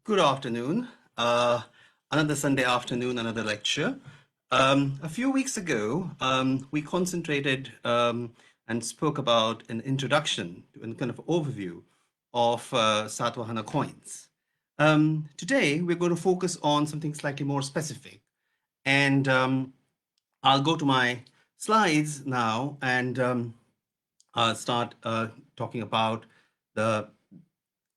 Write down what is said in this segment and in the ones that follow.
Good afternoon. Another Sunday afternoon, another lecture. A few weeks ago, we concentrated and spoke about an introduction and kind of overview of Satavahana coins. Today, we're going to focus on something slightly more specific. And I'll go to my slides now and start talking about the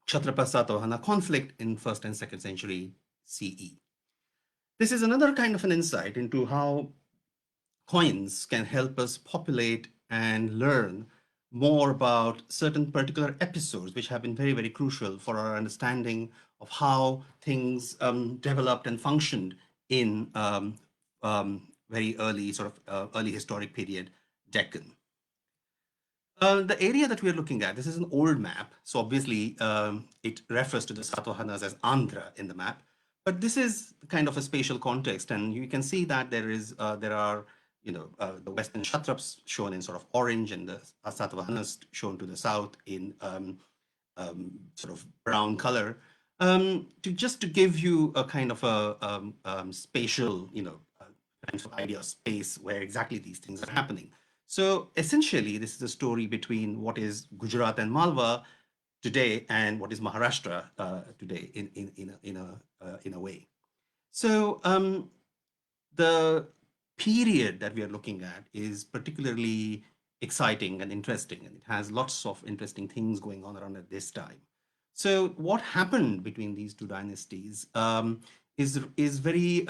Kshatrapa Satavahana conflict in 1st and 2nd century CE. This is another kind of an insight into how coins can help us populate and learn more about certain particular episodes which have been very, very crucial for our understanding of how things developed and functioned in very early early historic period Deccan. The area that we're looking at, this is an old map. So obviously it refers to the Satavahanas as Andhra in the map, but this is kind of a spatial context. And you can see that there are, the Western Kshatraps shown in sort of orange and the Satavahanas shown to the south in sort of brown color. To give you a kind of a spatial, kind of idea of space where exactly these things are happening. So essentially, this is a story between what is Gujarat and Malwa today and what is Maharashtra today in a way. So the period that we are looking at is particularly exciting and interesting, and it has lots of interesting things going on around at this time. So what happened between these two dynasties is very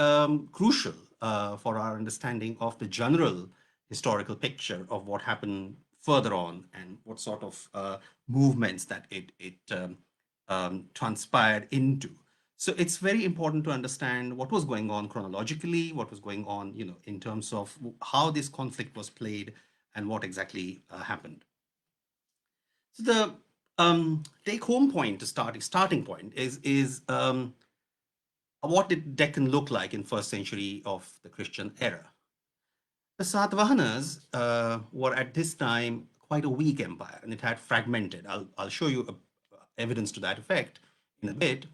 crucial for our understanding of the general historical picture of what happened further on and what sort of movements that it transpired into. So it's very important to understand what was going on chronologically, what was going on, in terms of how this conflict was played and what exactly happened. So the take-home point, starting point is what did Deccan look like in 1st century of the Christian era? The Satavahanas were at this time quite a weak empire, and it had fragmented. I'll show you evidence to that effect in a bit.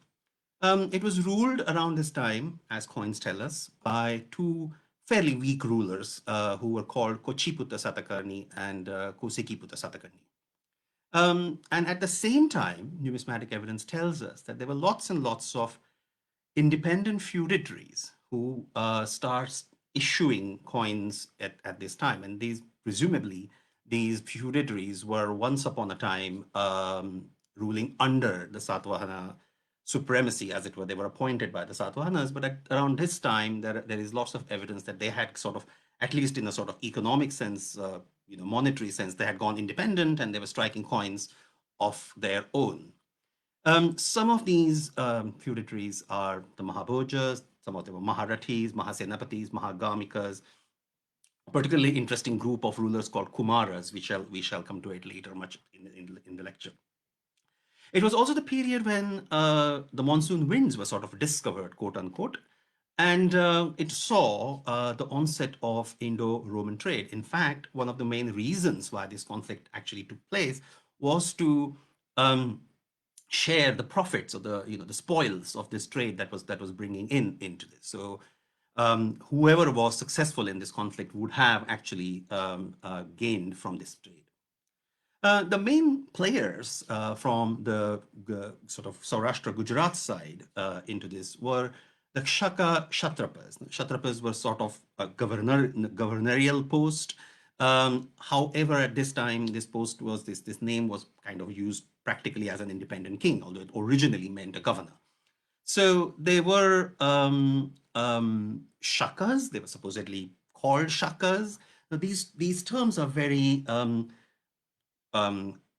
It was ruled around this time, as coins tell us, by two fairly weak rulers who were called Kochiputta Satakarni and Kosikiputta Satakarni. And at the same time, numismatic evidence tells us that there were lots and lots of independent feudatories who starts issuing coins at this time. And presumably, these feudatories were once upon a time ruling under the Satavahana supremacy, as it were. They were appointed by the Satavahanas, but around this time, there is lots of evidence that they had sort of, at least in a sort of economic sense, monetary sense, they had gone independent and they were striking coins of their own. Some of these feudatories are the Mahabhojas, some of them were Maharathis, Mahasenapatis, Mahagamikas, a particularly interesting group of rulers called Kumaras, we shall come to it later much in the lecture. It was also the period when the monsoon winds were sort of discovered, quote unquote, and it saw the onset of Indo-Roman trade. In fact, one of the main reasons why this conflict actually took place was to share the profits of the spoils of this trade that was bringing into this. So whoever was successful in this conflict would have actually gained from this trade. The main players from the sort of Saurashtra Gujarat side into this were the Kshatrapas. Kshatrapas were sort of a governorial post. However, at this time, this post was this name was kind of used practically as an independent king, although it originally meant a governor. So they were Shakkas. They were supposedly called Shakkas. Now, these terms are very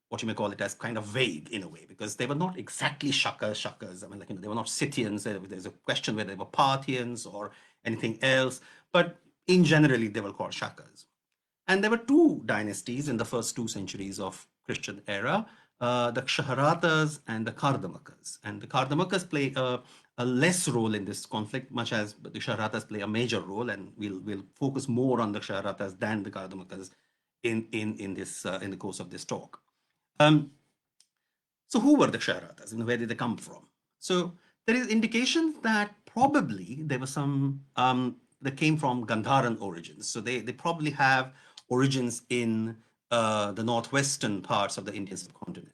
what you may call it as kind of vague in a way, because they were not exactly Shakkas. I mean, they were not Scythians. There's a question whether they were Parthians or anything else, but in generally they were called Shakkas. And there were two dynasties in the first 2 centuries of Christian era, the Kshaharatas and the Kardamakas. And the Kardamakas play a less role in this conflict, much as the Kshaharatas play a major role, and we'll focus more on the Kshaharatas than the Kardamakas in the course of this talk. So who were the Kshaharatas and where did they come from? So There is indication that probably there was some that came from Gandharan origins. So they probably have origins in the northwestern parts of the Indian subcontinent.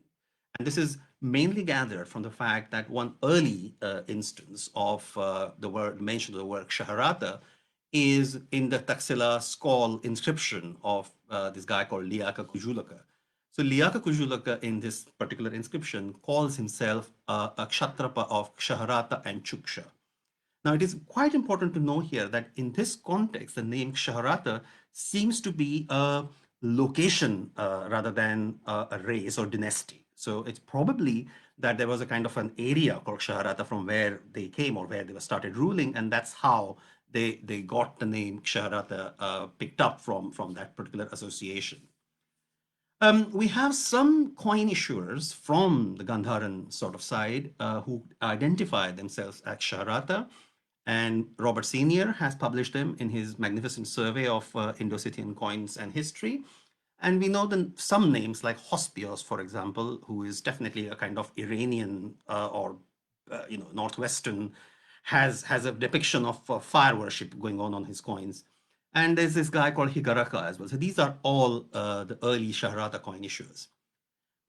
And this is mainly gathered from the fact that one early instance of the word mention of the word Kshatrapa is in the Taxila Skull inscription of this guy called Liaka Kujulaka. So Liaka Kujulaka in this particular inscription calls himself a Kshatrapa of Kshatrapa and Chuksha. Now, it is quite important to know here that in this context, the name Kshatrapa seems to be a location rather than a race or dynasty. So it's probably that there was a kind of an area called Kshatrapa from where they came or where they were started ruling, and that's how they got the name Kshatrapa picked up from that particular association. We have some coin issuers from the Gandharan sort of side who identify themselves as Kshatrapa, and Robert Senior has published them in his magnificent survey of Indo-Scythian coins and history. And we know some names like Hospios, for example, who is definitely a kind of Iranian or northwestern, has a depiction of fire worship going on his coins. And there's this guy called Higaraka as well. So these are all the early Shahrata coin issuers.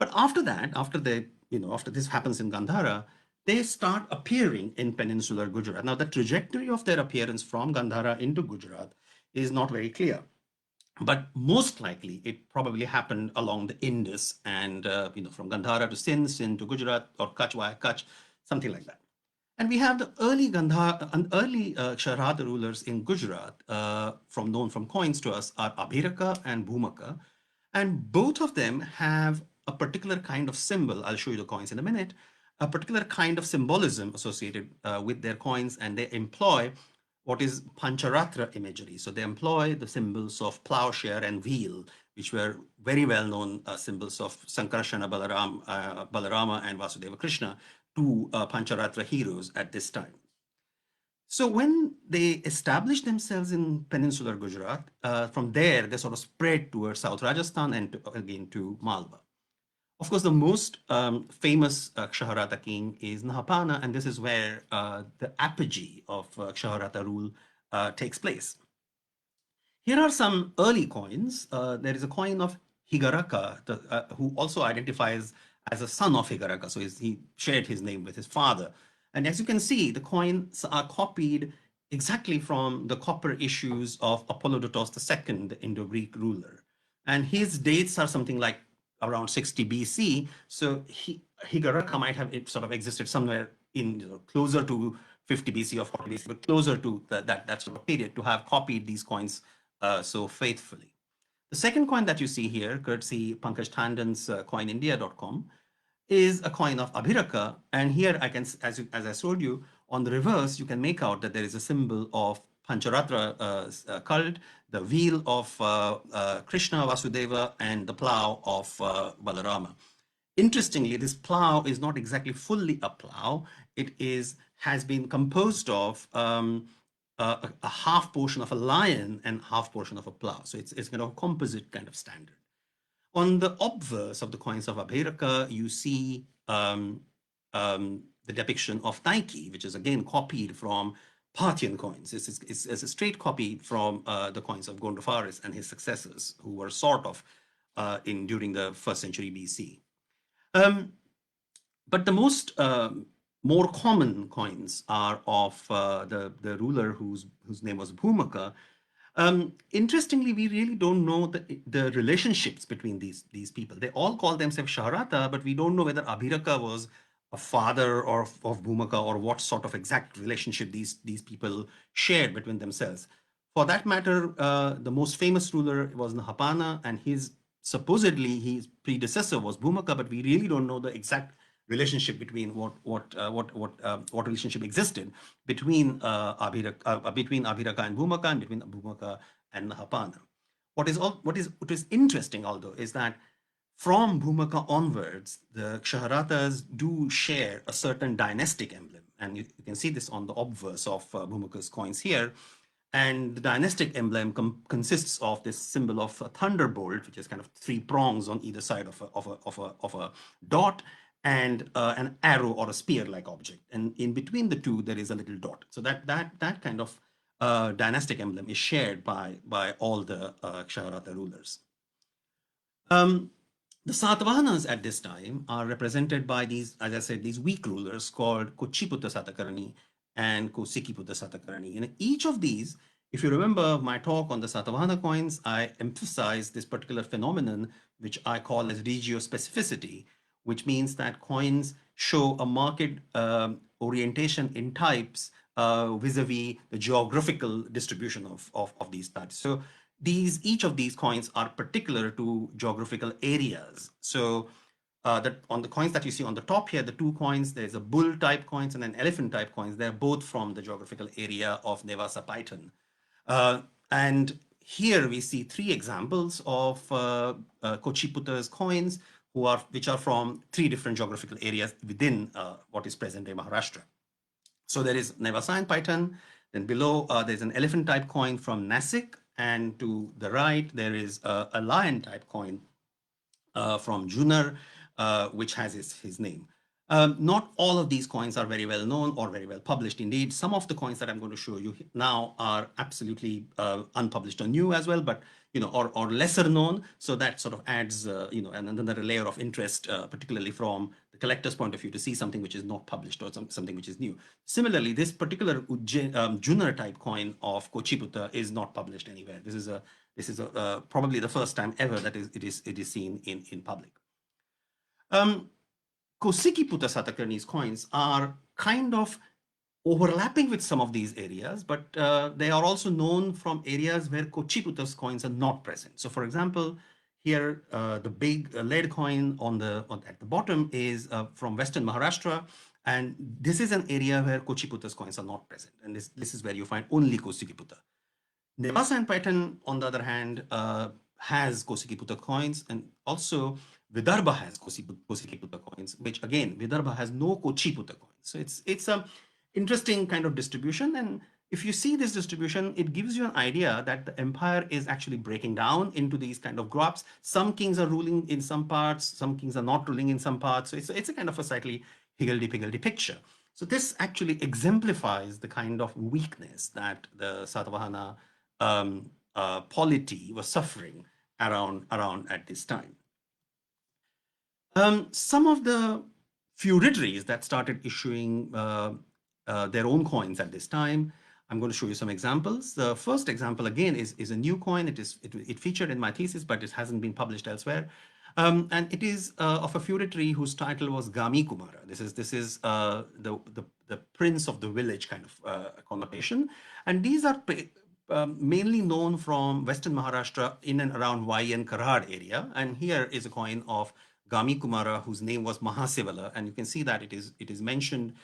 But after that, after this happens in Gandhara, they start appearing in peninsular Gujarat. Now, the trajectory of their appearance from Gandhara into Gujarat is not very clear. But most likely, it probably happened along the Indus and, from Gandhara to Sindh, Sindh to Gujarat, or Kutch via Kutch, something like that. And we have the early Kshatrapa rulers in Gujarat, known from coins to us, are Abhiraka and Bhumaka. And both of them have a particular kind of symbol. I'll show you the coins in a minute. A particular kind of symbolism associated with their coins, and they employ what is Pancharatra imagery. So they employ the symbols of plowshare and wheel, which were very well-known symbols of Sankarsana Balarama and Vasudeva Krishna, two Pancharatra heroes at this time. So when they established themselves in peninsular Gujarat, from there they sort of spread towards South Rajasthan and again to Malwa. Of course, the most famous Kshatrapa king is Nahapana, and this is where the apogee of Kshatrapa rule takes place. Here are some early coins. There is a coin of Higaraka, who also identifies as a son of Higaraka. So he shared his name with his father. And as you can see, the coins are copied exactly from the copper issues of Apollodotos II, the Indo-Greek ruler. And his dates are something like around 60 BC. So Higaraka might have sort of existed somewhere in closer to 50 BC or 40 BC, but closer to that sort of period to have copied these coins so faithfully. The second coin that you see here, courtesy Pankaj Tandon's coinindia.com, is a coin of Abhiraka. And here I can, as I showed you, on the reverse, you can make out that there is a symbol of Pancharatra cult, the wheel of Krishna, Vasudeva, and the plow of Balarama. Interestingly, this plow is not exactly fully a plow. It has been composed of a half portion of a lion and half portion of a plow. So it's kind of a composite kind of standard. On the obverse of the coins of Abhiraka, you see the depiction of Nike, which is again copied from Parthian coins. It's a straight copy from the coins of Gondophares and his successors, who were sort of during the 1st century BC. But the more common coins are of the ruler whose name was Bhumaka. Interestingly, we really don't know the relationships between these people. They all call themselves Shahrata, but we don't know whether Abhiraka was a father of Bhumaka or what sort of exact relationship these people shared between themselves. For that matter, the most famous ruler was Nahapana, and supposedly his predecessor was Bhumaka, but we really don't know the exact relationship between what relationship existed between Abhiraka and Bhumaka, and between Bhumaka and Nahapana. What is interesting, although, is that from Bhumaka onwards, the Kshatrapas do share a certain dynastic emblem, and you can see this on the obverse of Bhumaka's coins here. And the dynastic emblem consists of this symbol of a thunderbolt, which is kind of three prongs on either side of a dot, and an arrow or a spear-like object. And in between the two, there is a little dot. So that kind of dynastic emblem is shared by all the Kshatrapa rulers. The Satavahanas at this time are represented by these, as I said, these weak rulers called Kochiputta Satakarani and Kosikiputta Satakarani. In each of these, if you remember my talk on the Satavahana coins, I emphasized this particular phenomenon, which I call as regiospecificity, which means that coins show a marked orientation in types vis-a-vis the geographical distribution of these types. So each of these coins are particular to geographical areas. So that on the coins that you see on the top here, the two coins, there's a bull type coins and an elephant type coins. They're both from the geographical area of Nevasa Python. And here we see three examples of Kochiputta's coins, which are from three different geographical areas within what is present-day Maharashtra. So there is Nevasa and Python. Then below, there's an elephant type coin from Nasik. And to the right, there is a lion type coin from Junar, which has his name. Not all of these coins are very well known or very well published. Indeed, some of the coins that I'm going to show you now are absolutely unpublished or new as well, but or lesser known. So that sort of adds another layer of interest, particularly from the collector's point of view, to see something which is not published or something which is new. Similarly, this particular Junar type coin of Kochiputta is not published anywhere. This is probably the first time ever that it is seen in public. Kosikiputta Satakarni's coins are kind of overlapping with some of these areas, but they are also known from areas where Kochiputta's coins are not present. So, for example, here the big lead coin at the bottom is from Western Maharashtra, and this is an area where Kochiputta's coins are not present, and this is where you find only Kosikiputta. Nevasa and Python, on the other hand, has Kosikiputta coins, and also Vidarbha has Kosikiputta coins, which again, Vidarbha has no Kochiputta coins. So it's a interesting kind of distribution. And if you see this distribution, it gives you an idea that the empire is actually breaking down into these kind of groups. Some kings are ruling in some parts, some kings are not ruling in some parts. So it's a kind of a slightly higgledy-piggledy picture. So this actually exemplifies the kind of weakness that the Satavahana polity was suffering around at this time. Some of the feudatories that started issuing their own coins at this time, I'm going to show you some examples. The first example, again, is a new coin. It featured in my thesis, but it hasn't been published elsewhere. And it is of a feudatory whose title was Gami Kumara. This is the prince of the village kind of connotation. And these are mainly known from Western Maharashtra in and around Vai and Karad area. And here is a coin of Gami Kumara, whose name was Mahasivala. And you can see that it is mentioned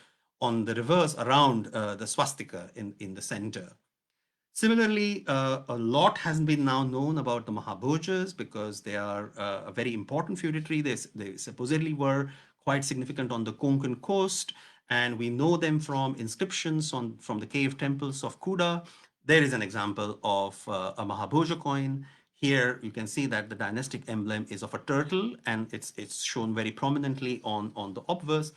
on the reverse around the swastika in the center. Similarly, a lot has been now known about the Mahabhojas because they are a very important feudatory. They supposedly were quite significant on the Konkan coast, and we know them from inscriptions from the cave temples of Kuda. There is an example of a Mahabhoja coin. Here you can see that the dynastic emblem is of a turtle, and it's shown very prominently on the obverse.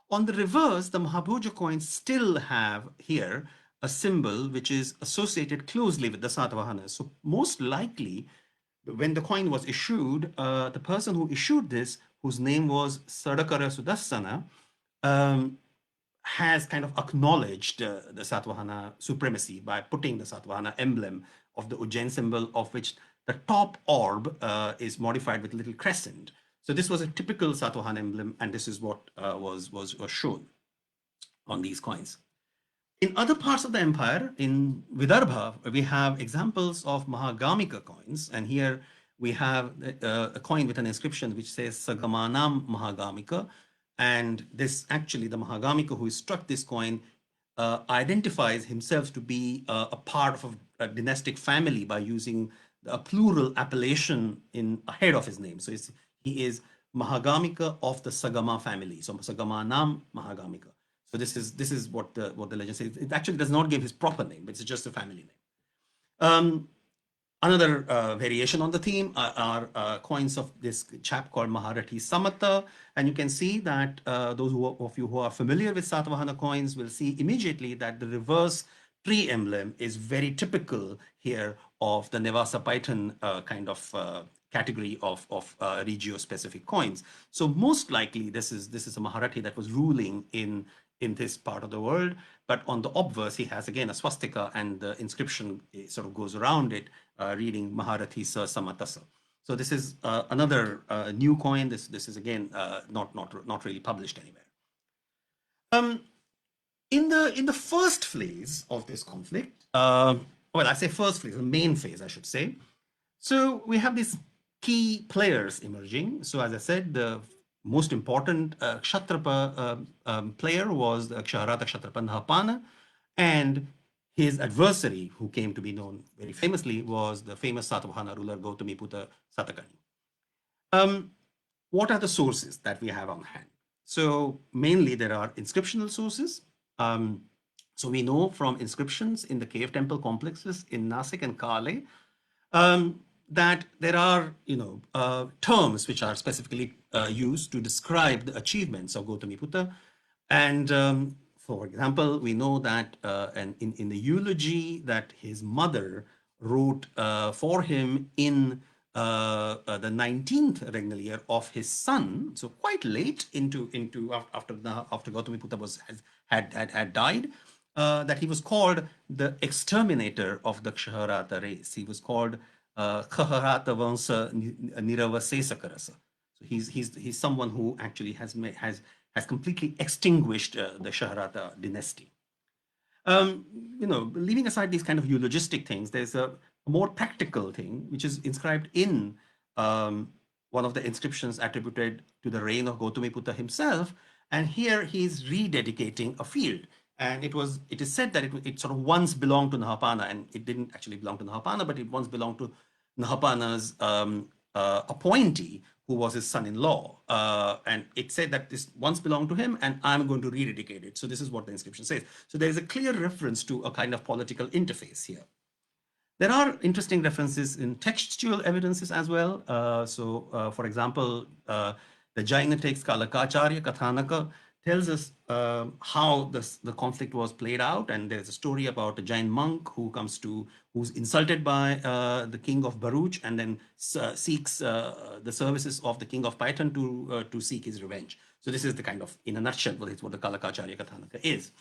On the reverse, the Mahabhoja coins still have here a symbol which is associated closely with the Satavahanas. So most likely, when the coin was issued, the person who issued this, whose name was Sadakara Sudassana, has kind of acknowledged the Satavahana supremacy by putting the Satavahana emblem of the Ujjain symbol, of which the top orb is modified with a little crescent. So this was a typical Satavahana emblem, and this is what was shown on these coins. In other parts of the empire, in Vidarbha, we have examples of Mahagamika coins, and here we have a coin with an inscription which says Sagamanam Mahagamika, and this actually, the Mahagamika who struck this coin identifies himself to be a part of a dynastic family by using a plural appellation ahead of his name. So he is Mahagamika of the Sagama family. So Sagamanam Mahagamika. So this is what the legend says. It actually does not give his proper name, but it's just a family name. Another variation on the theme are coins of this chap called Maharathi Samata. And you can see that those of you who are familiar with Satavahana coins will see immediately that the reverse tree emblem is very typical here of the Nevasa Python kind of category of regio-specific coins. So most likely this is a Maharathi that was ruling in this part of the world. But on the obverse, he has again a swastika, and the inscription sort of goes around it, reading Maharathi Sa Samatasa. So this is another new coin. This is again not really published anywhere. In the first phase of this conflict, well, I say first phase, the main phase, I should say. So we have these key players emerging. So as I said, the most important Kshatrapa player was the Kshatrapa Nahapana, and his adversary, who came to be known very famously, was the famous Satavahana ruler Gautamiputra Siva. What are the sources that we have on hand? So mainly there are inscriptional sources. So we know from inscriptions in the cave temple complexes in Nasik and Kale that there are terms which are specifically used to describe the achievements of Gautamiputra. And for example, we know that in the eulogy that his mother wrote for him in the 19th regnal year of his son, so quite late after Gautamiputra had died, that he was called the exterminator of the Kshatrapa race. He was called Kshatrapa Vansa Niravasesa. So he's someone who actually has completely extinguished the Kshatrapa dynasty. Leaving aside these kind of eulogistic things, there's a more practical thing which is inscribed in one of the inscriptions attributed to the reign of Gautamiputra himself. And here he's rededicating a field. And it is said that it sort of once belonged to Nahapana, and it didn't actually belong to Nahapana, but it once belonged to Nahapana's appointee, who was his son-in-law. And it said that this once belonged to him, and I'm going to rededicate it. So this is what the inscription says. So there is a clear reference to a kind of political interface here. There are interesting references in textual evidences as well. For example, the Jaina text Kalakacharya Kathanaka tells us how the conflict was played out, and there's a story about a Jain monk who's insulted by the king of Bharuch, and then seeks the services of the king of Python to seek his revenge. So this is the kind of, in a nutshell, what the Kalakacharya Kathanaka is.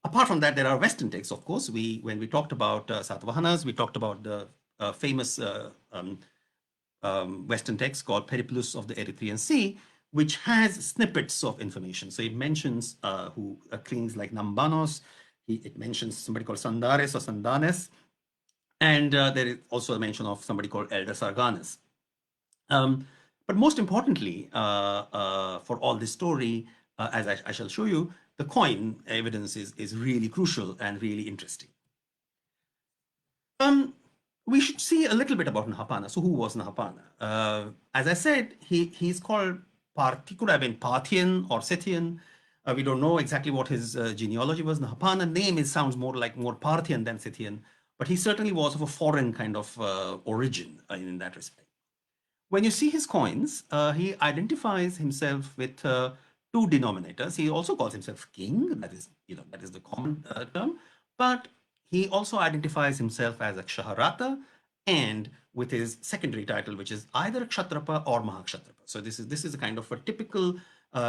Apart from that, there are Western texts, of course. When we talked about Satavahanas, we talked about the famous Western text called Periplus of the Erythraean Sea, which has snippets of information. So it mentions kings like Nambanos. It mentions somebody called Sandares or Sandanes. And there is also a mention of somebody called Elder Sarganes. But most importantly, for all this story, as I shall show you, the coin evidence is really crucial and really interesting. We should see a little bit about Nahapana. So who was Nahapana? As I said, he's called could have been Parthian or Scythian. We don't know exactly what his genealogy was. Nahapana name sounds more Parthian than Scythian, but he certainly was of a foreign kind of origin in that respect. When you see his coins, he identifies himself with two denominators. He also calls himself king. That is the common term. But he also identifies himself as a Kshatrapa, and with his secondary title, which is either Kshatrapa or Mahakshatrapa. So this is a kind of a typical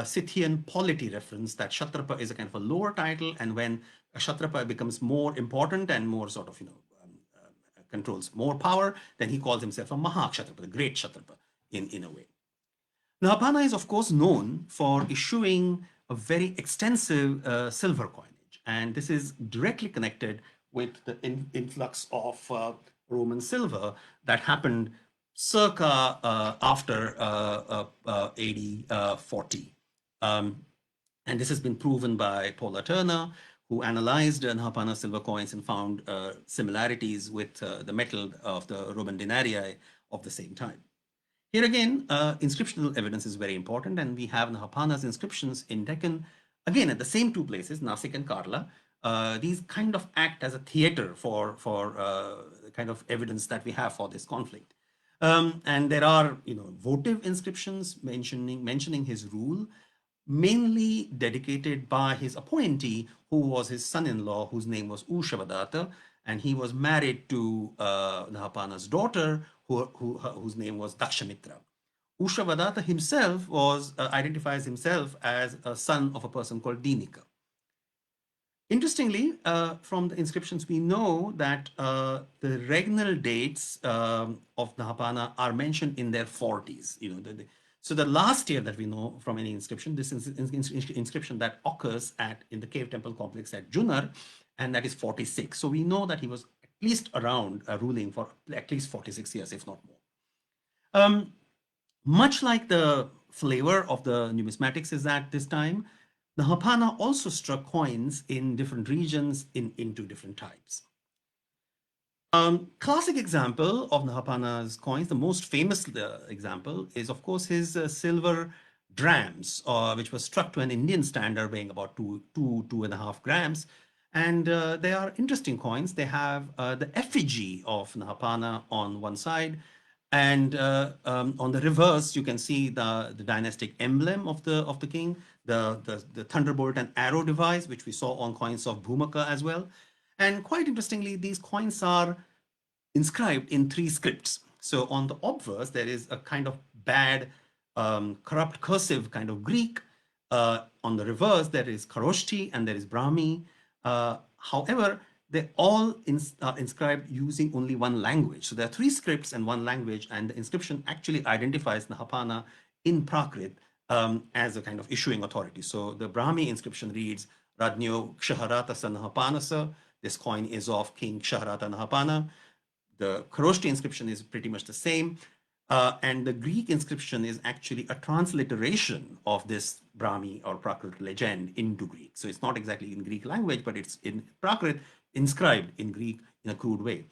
Scythian polity reference, that Kshatrapa is a kind of a lower title, and when a Kshatrapa becomes more important and more sort of controls more power, then he calls himself a Mahakshatrapa, the great Kshatrapa in a way. Nahapana is of course known for issuing a very extensive silver coinage, and this is directly connected with the influx of Roman silver that happened circa after AD 40. And this has been proven by Paula Turner, who analyzed Nahapana silver coins and found similarities with the metal of the Roman denarii of the same time. Here again, inscriptional evidence is very important, and we have Nahapana's inscriptions in Deccan, again at the same two places, Nasik and Karla, these kind of act as a theater for kind of evidence that we have for this conflict. And there are, votive inscriptions mentioning his rule, mainly dedicated by his appointee, who was his son-in-law, whose name was Ushavadata, and he was married to Nahapana's daughter, whose name was Dakshamitra. Ushavadata himself identifies himself as a son of a person called Dinika. Interestingly, from the inscriptions, we know that the regnal dates of Nahapana are mentioned in their 40s. So the last year that we know from any inscription, this inscription that occurs in the cave temple complex at Junar, and that is 46. So we know that he was at least around ruling for at least 46 years, if not more. Much like the flavor of the numismatics is at this time, Nahapana also struck coins in different regions into different types. Classic example of Nahapana's coins, the most famous example is, of course, his silver drams, which was struck to an Indian standard weighing about 2.5 grams. And they are interesting coins. They have the effigy of Nahapana on one side, and on the reverse, you can see the dynastic emblem of the king, the thunderbolt and arrow device, which we saw on coins of Bhumaka as well. And quite interestingly, these coins are inscribed in 3 scripts. So on the obverse, there is a kind of bad, corrupt cursive kind of Greek. On the reverse, there is Kharoshthi and there is Brahmi. However, they all are inscribed using only one language. So there are 3 scripts and 1 language, and the inscription actually identifies Nahapana in Prakrit as a kind of issuing authority. So the Brahmi inscription reads, Radnyo Kshaharata Nahapanasa. This coin is of King Kshaharata Nahapana. The Kharoshthi inscription is pretty much the same. And the Greek inscription is actually a transliteration of this Brahmi or Prakrit legend into Greek. So it's not exactly in Greek language, but it's in Prakrit, inscribed in Greek in a crude way.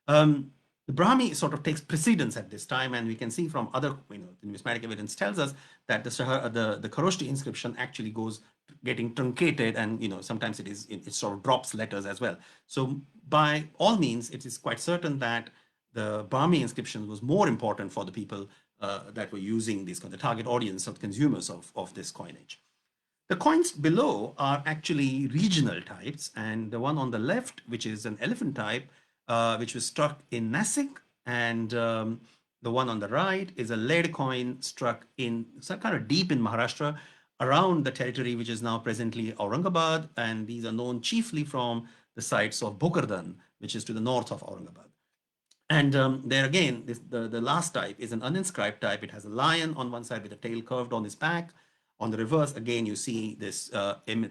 The Brahmi sort of takes precedence at this time, and we can see from other, the numismatic evidence tells us that the Kharoshthi inscription actually goes getting truncated, and sometimes it sort of drops letters as well. So by all means, it is quite certain that the Brahmi inscription was more important for the people that were using this, the target audience of consumers of this coinage. The coins below are actually regional types, and the one on the left, which is an elephant type, which was struck in Nasik, and the one on the right is a lead coin struck in some kind of deep in Maharashtra, around the territory which is now presently Aurangabad, and these are known chiefly from the sites of Bhokardan, which is to the north of Aurangabad. And there again, the last type is an uninscribed type. It has a lion on one side with a tail curved on its back. On the reverse, again, you see this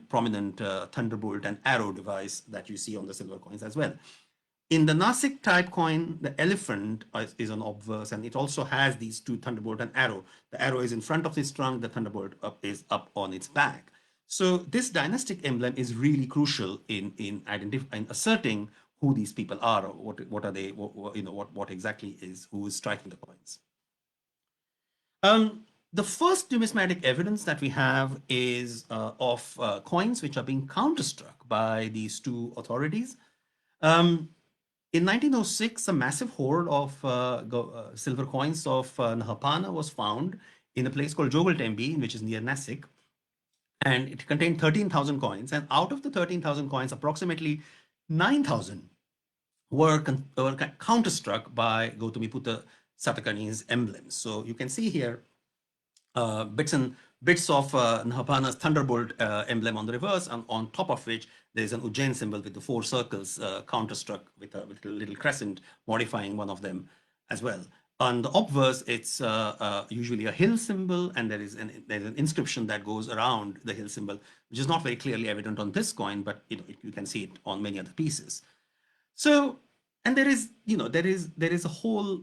prominent thunderbolt and arrow device that you see on the silver coins as well. In the Nasik type coin, the elephant is on obverse, and it also has these 2 thunderbolt and arrow. The arrow is in front of its trunk, the thunderbolt is up on its back. So this dynastic emblem is really crucial in asserting who these people are, or what are they, what exactly is, who is striking the coins. The first numismatic evidence that we have is of coins which are being counterstruck by these 2 authorities. In 1906, a massive hoard of silver coins of Nahapana was found in a place called Jogaltembi, which is near Nasik. And it contained 13,000 coins. And out of the 13,000 coins, approximately 9,000 were counterstruck by Gautamiputra Satakani's emblems. So you can see here bits of Nahapana's thunderbolt emblem on the reverse, and on top of which there is an Ujjain symbol with the 4 circles counterstruck with a little crescent modifying one of them as well. On the obverse, it's usually a hill symbol, and there's an inscription that goes around the hill symbol, which is not very clearly evident on this coin, but you can see it on many other pieces. So, and there is a whole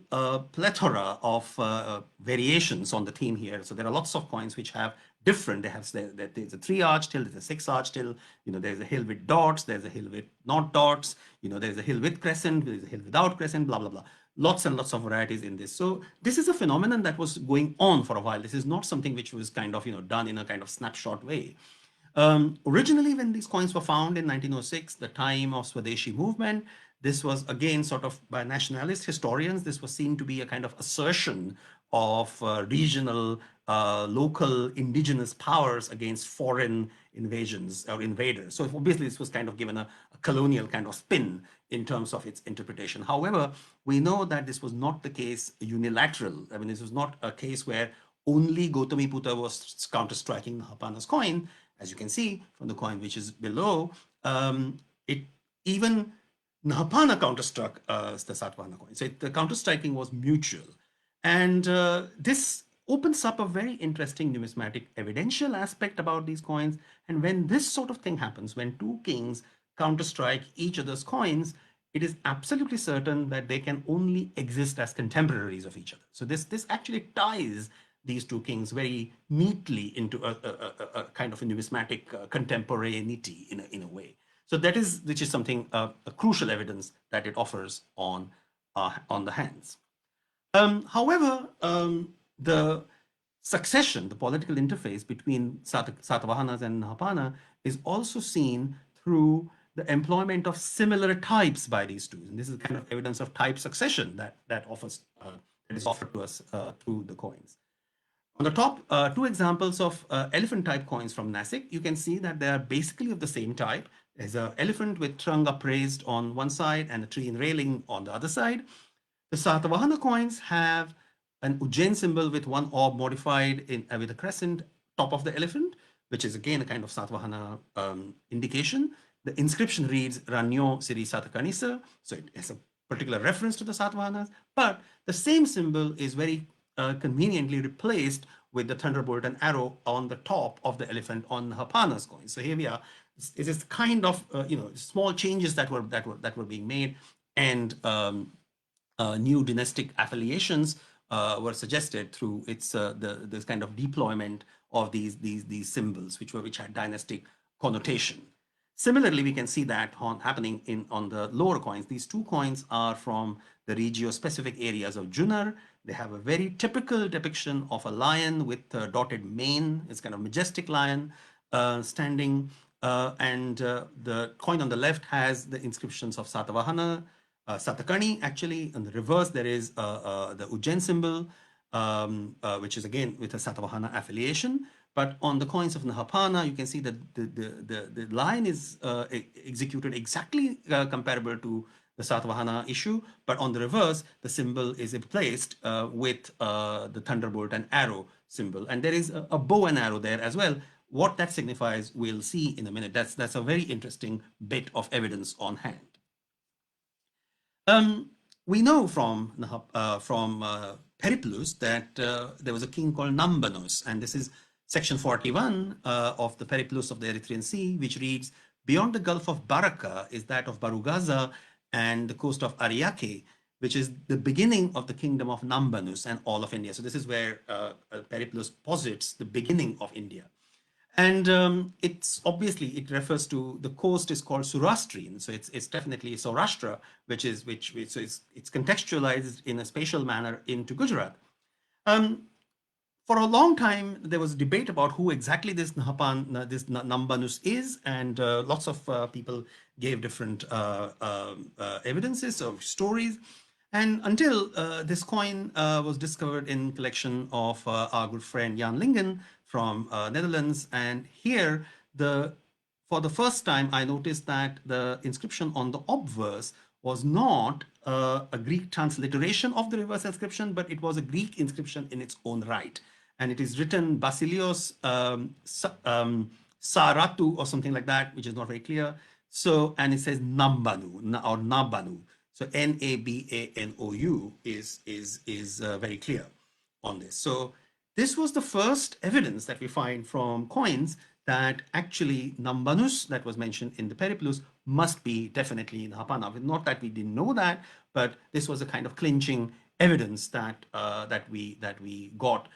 plethora of variations on the theme here. So there are lots of coins which have different. There's a 3-arch till, there's a 6-arch till. There's a hill with dots. There's a hill with not dots. There's a hill with crescent. There's a hill without crescent. Blah blah blah. Lots and lots of varieties in this. So this is a phenomenon that was going on for a while. This is not something which was kind of done in a kind of snapshot way. Originally, when these coins were found in 1906, the time of Swadeshi movement, this was again sort of by nationalist historians, this was seen to be a kind of assertion of regional, local indigenous powers against foreign invasions or invaders. So obviously, this was kind of given a colonial kind of spin in terms of its interpretation. However, we know that this was not the case unilateral. I mean, this was not a case where only Gautamiputra was counter-striking Nahapana's coin. As you can see from the coin which is below, it even Nahapana counterstruck the Satavahana coin. So the counter-striking was mutual. And this opens up a very interesting numismatic evidential aspect about these coins. And when this sort of thing happens, when two kings counter-strike each other's coins, it is absolutely certain that they can only exist as contemporaries of each other. So this actually ties these two kings very neatly into a kind of a numismatic contemporaneity in a way. So that is, which is something, a crucial evidence that it offers on the hands. However, the succession, the political interface between Satavahanas and Nahapana is also seen through the employment of similar types by these two. And this is kind of evidence of type succession that is offered to us through the coins. On the top, two examples of elephant type coins from Nasik. You can see that they are basically of the same type. There's an elephant with trunk upraised on one side and a tree in railing on the other side. The Satavahana coins have an Ujjain symbol with one orb modified with a crescent top of the elephant, which is again a kind of Satavahana indication. The inscription reads Ranyo Siri Satakanisa, so it has a particular reference to the Satavahanas, but the same symbol is very conveniently replaced with the thunderbolt and arrow on the top of the elephant on Nahapana's coin. So here we are. It is kind of small changes that were being made, and new dynastic affiliations were suggested through this kind of deployment of these symbols, which had dynastic connotation. Similarly, we can see that happening on the lower coins. These two coins are from the regio-specific areas of Junnar. They have a very typical depiction of a lion with a dotted mane. It's kind of majestic lion standing. And the coin on the left has the inscriptions of Satavahana, Satakani. Actually, on the reverse, there is the Ujjain symbol, which is again with a Satavahana affiliation. But on the coins of Nahapana, you can see that the line is executed exactly comparable to the Satavahana issue. But on the reverse, the symbol is replaced with the thunderbolt and arrow symbol. And there is a bow and arrow there as well. What that signifies, we'll see in a minute. That's a very interesting bit of evidence on hand. We know from Periplus that there was a king called Nambanus, and this is section 41 of the Periplus of the Erythraean Sea, which reads, beyond the Gulf of Baraka is that of Barugaza and the coast of Ariake, which is the beginning of the kingdom of Nambanus and all of India. So this is where Periplus posits the beginning of India. And it's obviously, it refers to the coast is called Surastrian. So it's definitely Saurashtra, which so it's contextualized in a spatial manner into Gujarat. For a long time, there was a debate about who exactly this Nambanus is, and lots of people gave different evidences or stories. And until this coin was discovered in collection of our good friend Jan Lingen from Netherlands. And here, for the first time, I noticed that the inscription on the obverse was not a Greek transliteration of the reverse inscription, but it was a Greek inscription in its own right. And it is written Basilios Saratu or something like that, which is not very clear. So, and it says Nambanu or Nabanu. So Nabanou is very clear on this. So this was the first evidence that we find from coins that actually Nambanus that was mentioned in the Periplus must be definitely Nahapana. Not that we didn't know that, but this was a kind of clinching evidence that we got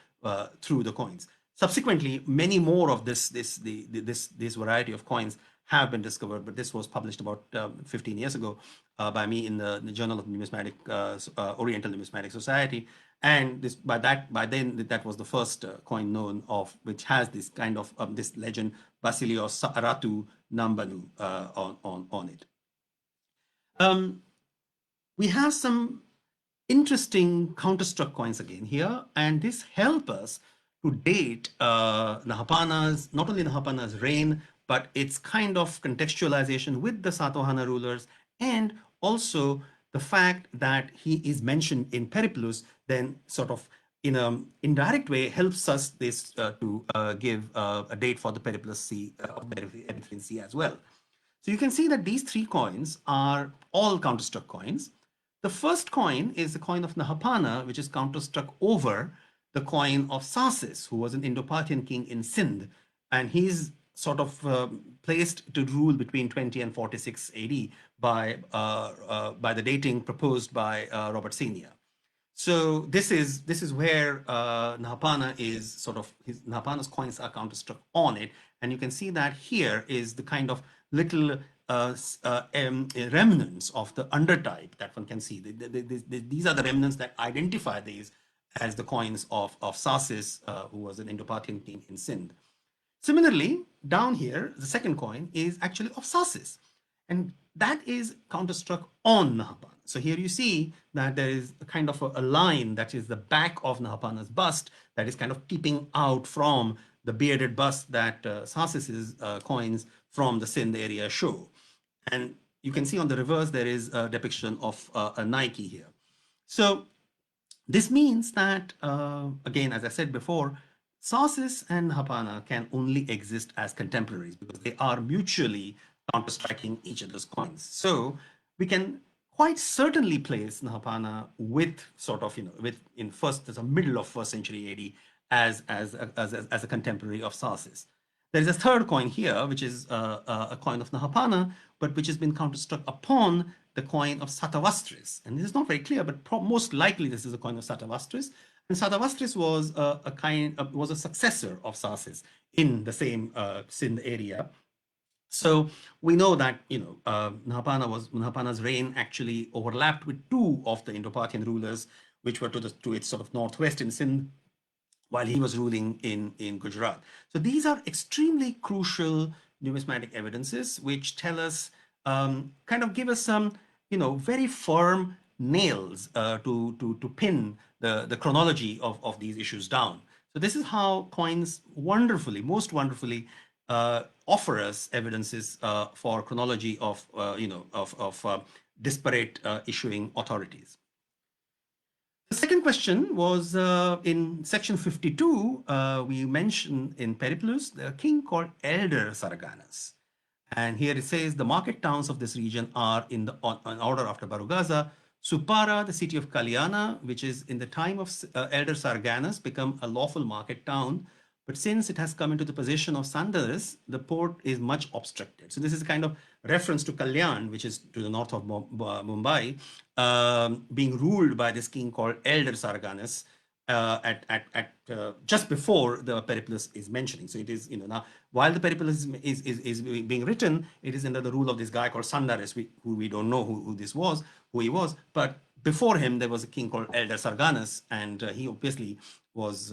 through the coins. Subsequently, many more of this variety of coins have been discovered, but this was published about 15 years ago by me in the Journal of Oriental Numismatic Society. And this by then that was the first coin known of which has this kind of this legend Basilios Ratu Nambanu on it. We have some interesting counterstruck coins again here, and this help us to date Nahapana's, not only Nahapana's reign, but its kind of contextualization with the Satavahana rulers, and also the fact that he is mentioned in Periplus, then sort of in an indirect way helps us this to give a date for the Periplus Sea of Erythraean Sea as well. So you can see that these three coins are all counterstruck coins. The first coin is the coin of Nahapana, which is counterstruck over the coin of Sasis, who was an Indo-Parthian king in Sindh. And he's sort of placed to rule between 20 and 46 AD by the dating proposed by Robert Senior. So this is where Nahapana is sort of, Nahapana's coins are counterstruck on it. And you can see that here is the kind of little remnants of the undertype that one can see. These are the remnants that identify these as the coins of Sasis, who was an Indo-Parthian king in Sindh. Similarly, down here, the second coin is actually of Sasis, and that is counterstruck on Nahapana. So here you see that there is a kind of a line that is the back of Nahapana's bust that is kind of peeping out from the bearded bust that Sasis's coins from the Sindh area show. And you can see on the reverse, there is a depiction of a Nike here. So this means that, again, as I said before, Sasis and Nahapana can only exist as contemporaries because they are mutually counterstriking each other's coins. So we can quite certainly place Nahapana with sort of, with in first, there's a middle of first century AD as a contemporary of Sasis. There is a third coin here, which is a coin of Nahapana, but which has been counterstruck upon the coin of Satavastris. And this is not very clear, but most likely this is a coin of Satavastris. And Satavastris was was a successor of Sasis in the same Sindh area. So we know that Nahapana's reign actually overlapped with two of the Indo-Parthian rulers, which were to its sort of northwest in Sindh, while he was ruling in Gujarat. So these are extremely crucial numismatic evidences, which tell us, kind of give us some, very firm nails to pin the chronology of these issues down. So this is how coins most wonderfully offer us evidences for chronology of disparate issuing authorities. The second question was in section 52, we mentioned in Periplus, the king called Elder Saraganas. And here it says the market towns of this region are in order after Barugaza. Supara, the city of Kalyana, which is in the time of Elder Saraganas, become a lawful market town. But since it has come into the possession of Sandaris, the port is much obstructed. So this is a kind of reference to Kalyan, which is to the north of Mumbai, being ruled by this king called Elder Saraganas just before the Periplus is mentioning. So it is, now while the Periplus is being written, it is under the rule of this guy called Sandaris, who we don't know who he was, but before him there was a king called Elder Sarganas, and he obviously was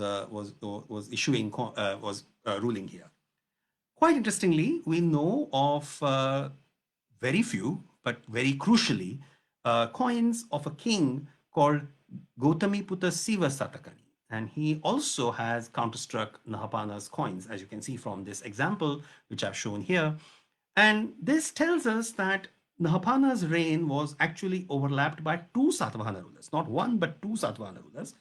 ruling here. Quite interestingly, we know of very few, but very crucially, coins of a king called Gautamiputra Siva Satakani. And he also has counterstruck Nahapana's coins, as you can see from this example, which I've shown here. And this tells us that Nahapana's reign was actually overlapped by two Satavahana rulers, not one, but two Satavahana rulers.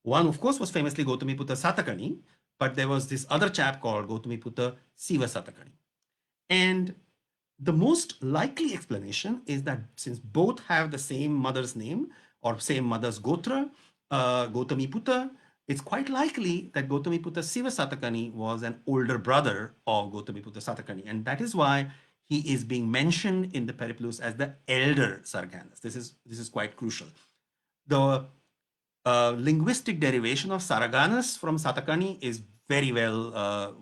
One, of course, was famously Gautamiputra Satakani, but there was this other chap called Gautamiputra Siva Satakani. And the most likely explanation is that since both have the same mother's name or same mother's Gotra, Gautamiputra, it's quite likely that Gautamiputra Siva Satakani was an older brother of Gautamiputra Satakani. And that is why he is being mentioned in the Periplus as the elder Sarganas. This is quite crucial. The linguistic derivation of Saraganas from Satakani is very well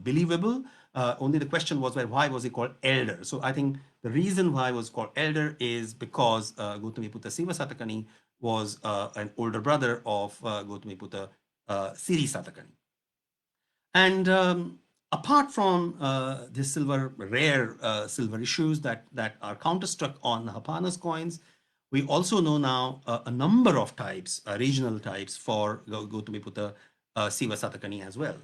believable. Only the question was, well, why was he called elder? So I think the reason why he was called elder is because Gautamiputra Siva Satakani was an older brother of Gautamiputra Siri Satakani. And apart from this rare silver issues that are counterstruck on Nahapana's coins, we also know now a number of types, regional types for Gautamiputra Siva Satakani as well.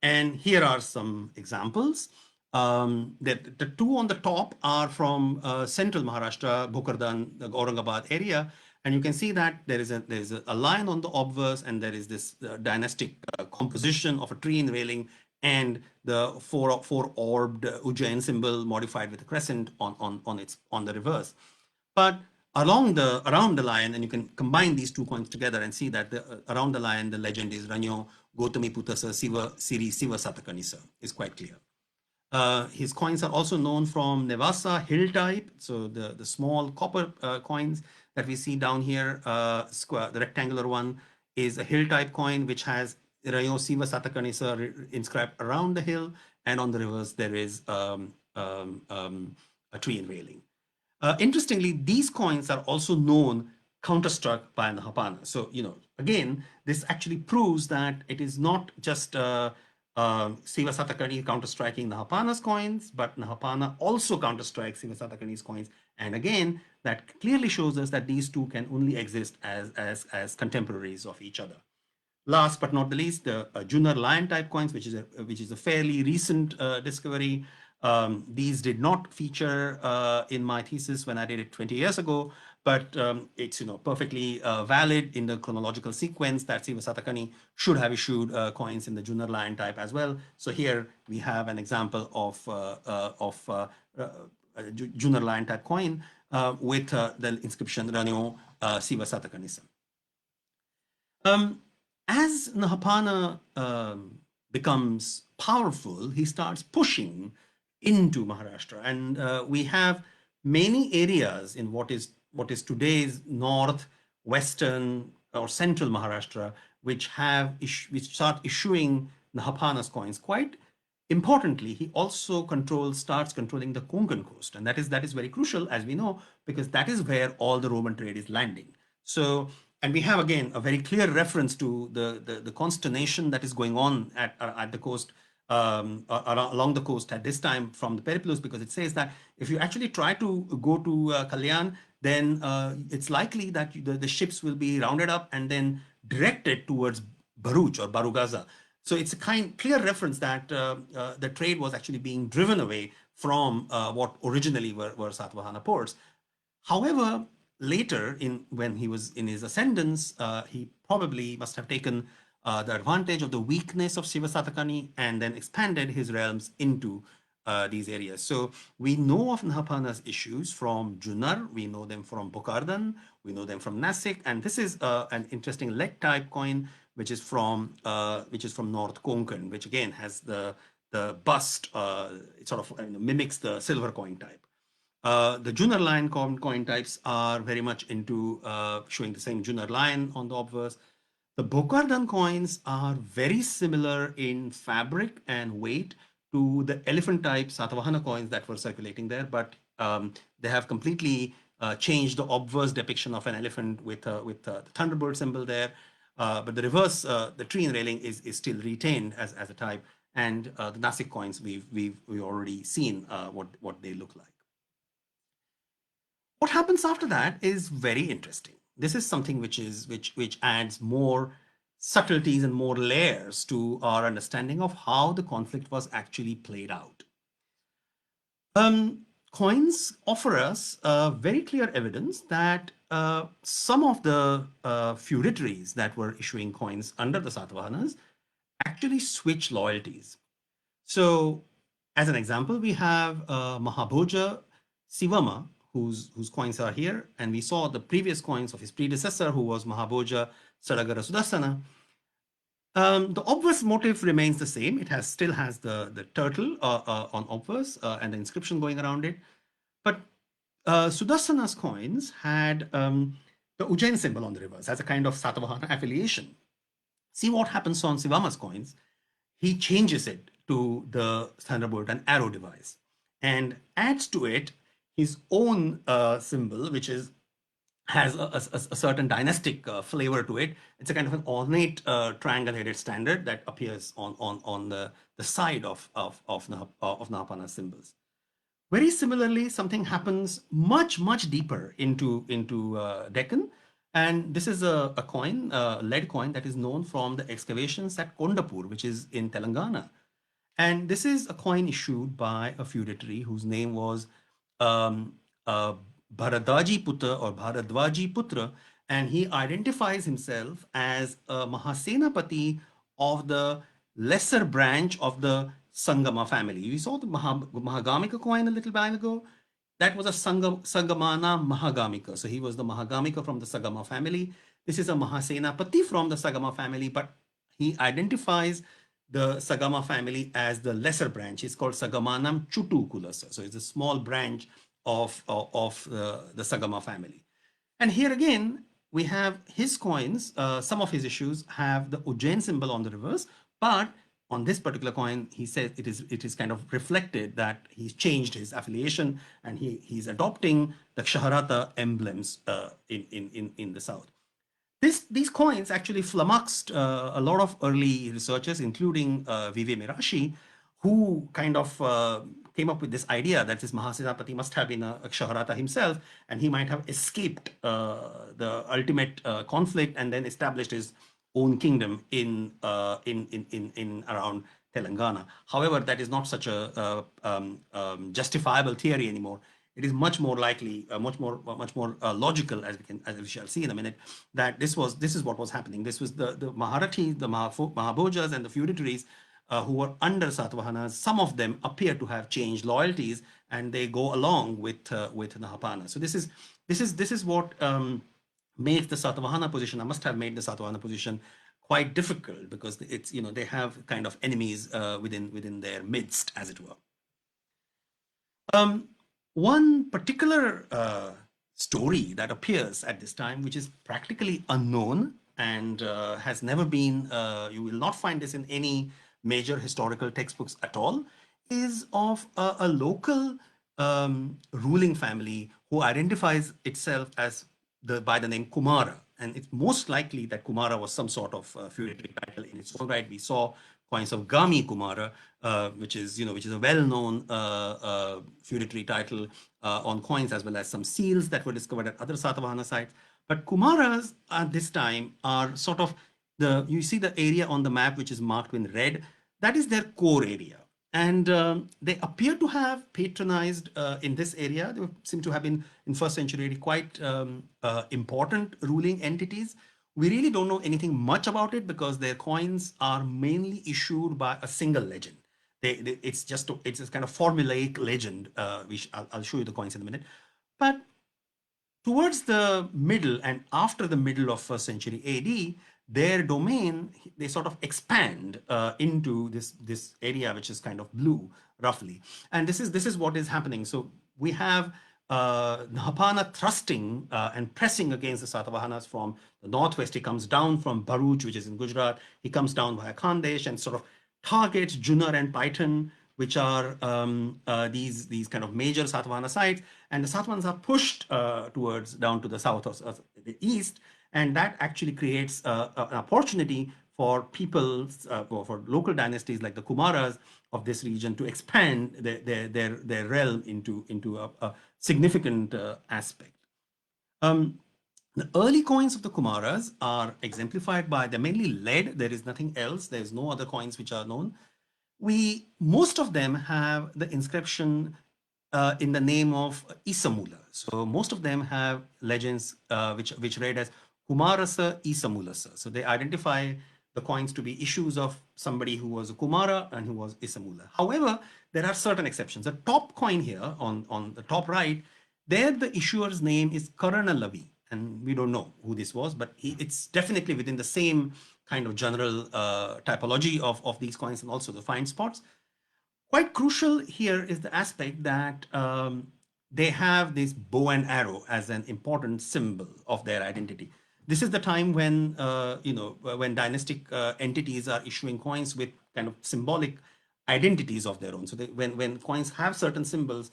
And here are some examples. The two on the top are from central Maharashtra, Bhokardan, the Aurangabad area. And you can see that there is a lion on the obverse, and there is this dynastic composition of a tree in railing, and the four-orbed Ujjain symbol modified with a crescent on the reverse. But around the lion, and you can combine these two coins together and see that around the lion, the legend is Ranyo Gautamiputra Siva Siri Siva Satakanisa is quite clear. His coins are also known from Nevasa hill type. So the small copper coins that we see down here, the rectangular one is a hill type coin, which has Rayo Siva Satakanisa inscribed around the hill. And on the reverse, there is a tree in railing. Interestingly, these coins are also known counterstruck by Nahapana. So, again, this actually proves that it is not just Siva Satakani counterstriking Nahapana's coins, but Nahapana also counterstrikes Siva Satakani's coins. And again, that clearly shows us that these two can only exist as contemporaries of each other. Last but not the least, the Junar lion type coins, which is a fairly recent discovery. These did not feature in my thesis when I did it 20 years ago, but it's perfectly valid in the chronological sequence that Siva Satakani should have issued coins in the Junar lion type as well. So here we have an example of Junar lion type coin with the inscription Ranyo Siva Satakanisa. As Nahapana becomes powerful, he starts pushing into Maharashtra, and we have many areas in what is today's north, western, or central Maharashtra, which start issuing Nahapana's coins. Quite importantly, he also starts controlling the Konkan coast, and that is very crucial, as we know, because that is where all the Roman trade is landing. So, and we have again a very clear reference to the consternation that is going on at the coast, along the coast at this time from the Periplus, because it says that if you actually try to go to Kalyan, then it's likely that the ships will be rounded up and then directed towards Bharuch or Barugaza. So it's a clear reference that the trade was actually being driven away from what originally were Satavahana ports. However, later, when he was in his ascendance, he probably must have taken the advantage of the weakness of Siva Satakani and then expanded his realms into these areas. So we know of Nahapana's issues from Junar, we know them from Bokardan, we know them from Nasik, and this is an interesting leg type coin, which is from North Konkan, which again has the bust, it sort of mimics the silver coin type. The Junar lion coin types are very much into showing the same Junar lion on the obverse. The Bokardan coins are very similar in fabric and weight to the elephant type Satavahana coins that were circulating there, but they have completely changed the obverse depiction of an elephant with the Thunderbird symbol there. But the reverse, the tree and railing is still retained as a type. And the Nasik coins, we've already seen what they look like. What happens after that is very interesting. This is something which adds more subtleties and more layers to our understanding of how the conflict was actually played out. Coins offer us very clear evidence that some of the feudatories that were issuing coins under the Satavahanas actually switch loyalties. So, as an example, we have Mahabhoja Sivama, whose coins are here, and we saw the previous coins of his predecessor, who was Mahabhoja Sadagara Sudarsana. The obverse motif remains the same. It still has the turtle on obverse and the inscription going around it. But Sudarsana's coins had the Ujjain symbol on the reverse as a kind of Satavahana affiliation. See what happens on Sivama's coins. He changes it to the thunderbolt and arrow device and adds to it his own symbol, which is has a certain dynastic flavor to it. It's a kind of an ornate triangle-headed standard that appears on the side of Nahapana symbols. Very similarly, something happens much deeper into Deccan, and this is a coin, a lead coin that is known from the excavations at Kondapur, which is in Telangana. And this is a coin issued by a feudatory whose name was um, uh, Bharadaji Putra or Bharadwaji Putra, and he identifies himself as a Mahasenapati of the lesser branch of the Sangama family. We saw the Mahagamika coin a little while ago. That was a Sangamana Mahagamika. So he was the Mahagamika from the Sagama family. This is a Mahasenapati from the Sagama family, but he identifies the Sagama family as the lesser branch. It's called Sagamanam Chutu Kulasa. So it's a small branch of the Sagama family. And here again, we have his coins. Some of his issues have the Ujjain symbol on the reverse, but on this particular coin, he says it is kind of reflected that he's changed his affiliation and he's adopting the Kshatrapa emblems in the south. These coins actually flummoxed a lot of early researchers, including V.V. Mirashi, who kind of came up with this idea that this Mahasenapati must have been a Kshatrapa himself, and he might have escaped the ultimate conflict and then established his own kingdom in around Telangana. However, that is not such a justifiable theory anymore. It is much more likely, much more logical, as we shall see in a minute, that this is what was happening. This was the Maharathis, the Mahabhojas, and the feudatories who were under Satavahanas. Some of them appear to have changed loyalties, and they go along with Nahapana. So this is what makes the Satavahana position. I must have made the Satavahana position quite difficult because it's they have kind of enemies within their midst, as it were. One particular story that appears at this time, which is practically unknown and has never been, you will not find this in any major historical textbooks at all, is of a local ruling family who identifies itself as by the name Kumara. And it's most likely that Kumara was some sort of feudatory title in its own right. We saw coins of Gami Kumara, which is a well-known feudatory title on coins, as well as some seals that were discovered at other Satavahana sites. But Kumaras at this time are sort of you see the area on the map which is marked in red. That is their core area. And they appear to have patronized in this area. They seem to have been in first century quite important ruling entities. We really don't know anything much about it because their coins are mainly issued by a single legend. It's just kind of formulaic legend. I'll show you the coins in a minute. But towards the middle and after the middle of first century AD, their domain, they sort of expand into this area, which is kind of blue, roughly. And this is what is happening. So we have Nahapana thrusting and pressing against the Satavahanas from the northwest. He comes down from Bharuch, which is in Gujarat. He comes down via Khandesh and sort of targets Junnar and Paitan, which are these kind of major Satavahana sites. And the Satavahanas are pushed towards down to the south or the east. And that actually creates an opportunity for people, for local dynasties like the Kumaras of this region to expand their realm into a significant aspect. The early coins of the Kumaras are exemplified by, they're mainly lead. There is nothing else. There's no other coins which are known. Most of them have the inscription in the name of Isamula. So most of them have legends which read as Kumarasa Isamulasa. So they identify the coins to be issues of somebody who was a Kumara and who was Isamula. However, there are certain exceptions. The top coin here on the top right, there the issuer's name is Karanalavi. And we don't know who this was, but it's definitely within the same kind of general typology of these coins and also the find spots. Quite crucial here is the aspect that they have this bow and arrow as an important symbol of their identity. This is the time when when dynastic entities are issuing coins with kind of symbolic identities of their own. So when coins have certain symbols,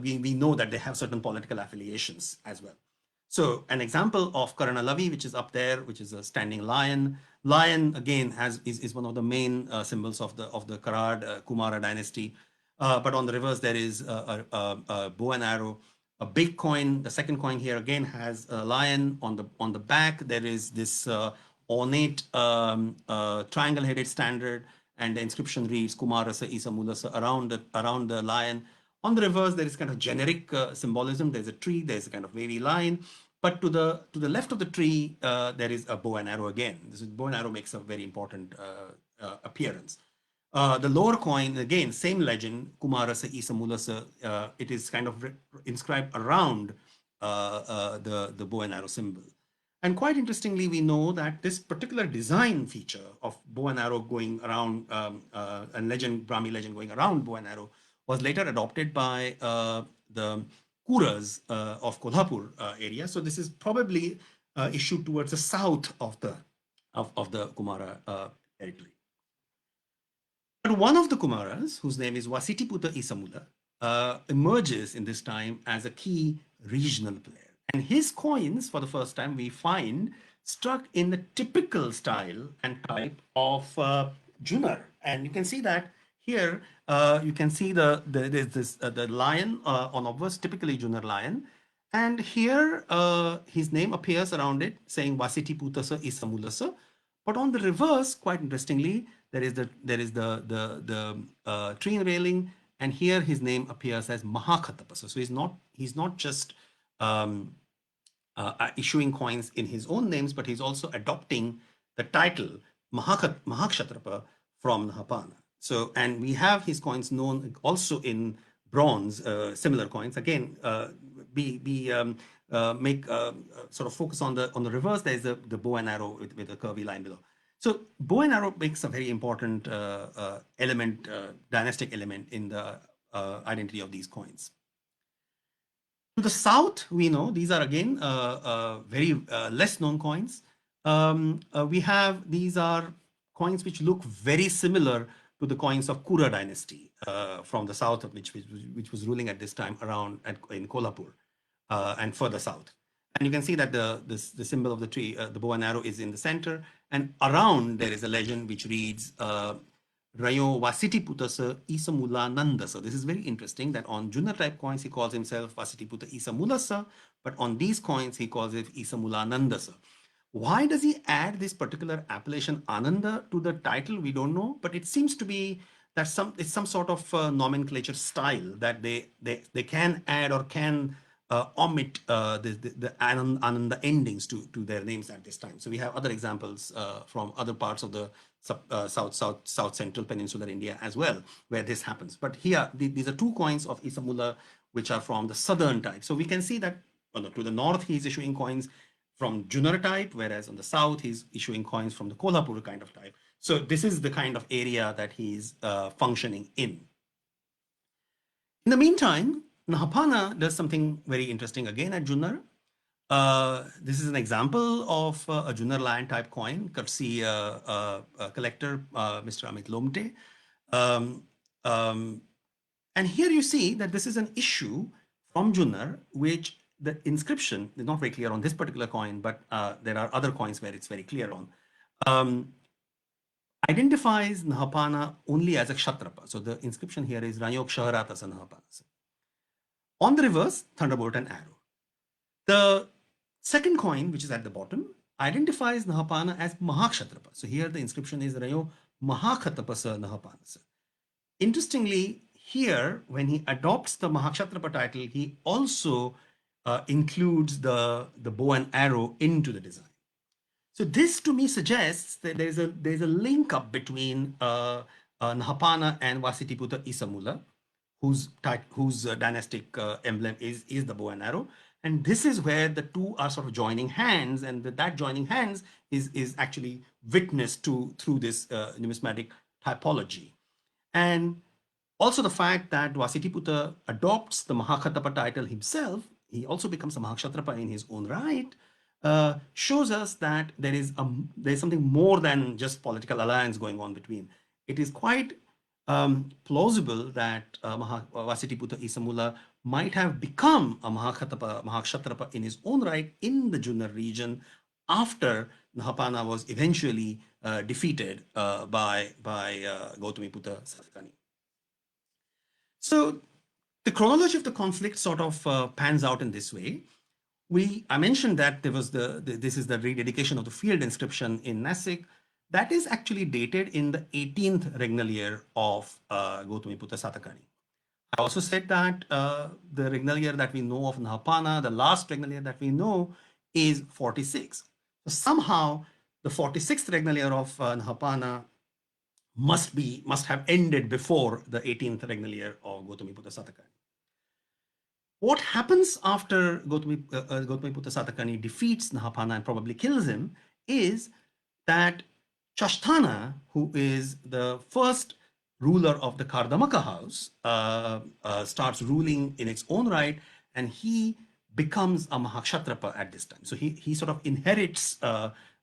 we know that they have certain political affiliations as well. So an example of Karnalavi, which is up there, which is a standing lion. Lion again is one of the main symbols of the Kumara dynasty. But on the reverse there is a bow and arrow. A big coin, the second coin here again has a lion. On the back there is this ornate triangle-headed standard, and the inscription reads Kumarasa Isa Mulasa around the lion. On the reverse, there is kind of generic symbolism. There's a tree, there's a kind of wavy line. But to the left of the tree, there is a bow and arrow again. This bow and arrow makes a very important appearance. The lower coin, again, same legend, Kumarasa Isa Mulasa, it is kind of inscribed around the bow and arrow symbol. And quite interestingly, we know that this particular design feature of bow and arrow going around, and Brahmi legend going around bow and arrow, was later adopted by the Kuras of Kolhapur area. So this is probably issued towards the south of the Kumara territory. But one of the Kumaras, whose name is Vasitiputa Isamula, emerges in this time as a key regional player. And his coins, for the first time, we find struck in the typical style and type of Junar. And you can see that here. You can see the lion on obverse, typically Junar lion. And here his name appears around it, saying Vasiti Putasa Isamulasa. But on the reverse, quite interestingly, there is the tree railing, and here his name appears as Mahakshatrapa. So he's not just issuing coins in his own names, but he's also adopting the title Mahakshatrapa from Nahapana. So, and we have his coins known also in bronze, similar coins. Again, make sort of focus on the reverse. There's the bow and arrow with a curvy line below. So bow and arrow makes a very important element, dynastic element in the identity of these coins. To the south, we know these are again very less known coins. These are coins which look very similar to the coins of Kura dynasty from the south, which was ruling at this time around in Kolhapur and further south. And you can see that the symbol of the tree, the bow and arrow, is in the center, and around there is a legend which reads Rayo Vasitiputasa Isamula Nandasa. This is very interesting that on Junar type coins he calls himself Vasitiputa Isamulasa, but on these coins he calls it Isamula Nandasa. Why does he add this particular appellation Ananda to the title? We don't know, but it seems to be that it's some sort of nomenclature style that they can add or can omit the Ananda endings to their names at this time. So we have other examples from other parts of the south central peninsular India as well, where this happens. But here, these are two coins of Isamula, which are from the southern type. So we can see that to the north, he's issuing coins from Junar type, whereas on the south, he's issuing coins from the Kolhapur kind of type. So this is the kind of area that he's functioning in. In the meantime, Nahapana does something very interesting again at Junar. This is an example of a Junar lion type coin, courtesy collector, Mr. Amit Lomte. And here you see that this is an issue from Junar, which the inscription is not very clear on this particular coin, but there are other coins where it's very clear on. Identifies Nahapana only as a Kshatrapa. So the inscription here is Ranyok Shaharatasa Nahapana. On the reverse, thunderbolt and arrow. The second coin, which is at the bottom, identifies Nahapana as Mahakshatrapa. So here the inscription is Rayo Mahakshatrapa Nahapana. Interestingly, here, when he adopts the Mahakshatrapa title, he also includes the bow and arrow into the design. So this to me suggests that there's a link up between Nahapana and Vasitiputa Isamula, whose dynastic emblem is the bow and arrow. And this is where the two are sort of joining hands, and that joining hands is actually witnessed through this numismatic typology. And also the fact that Vasitiputa adopts the Mahakshatrapa title himself, he also becomes a Mahakshatrapa in his own right, shows us that there is something more than just political alliance going on between. It is quite plausible that Vasitiputa Isamula might have become a Mahakshatrapa in his own right in the Junnar region after Nahapana was eventually defeated by Gautamiputra Satakani. So the chronology of the conflict sort of pans out in this way. I mentioned that there was this is the rededication of the field inscription in Nasik. That is actually dated in the 18th regnal year of Gautamiputra Satakani. I also said that the regnal year that we know of Nahapana, the last regnal year that we know, is 46. So somehow the 46th regnal year of Nahapana must have ended before the 18th regnal year of Gautamiputra Satakani. What happens after Gautamiputra Satakani defeats Nahapana and probably kills him is that Chashtana, who is the first ruler of the Kardamaka house, starts ruling in its own right, and he becomes a Mahakshatrapa at this time. So he sort of inherits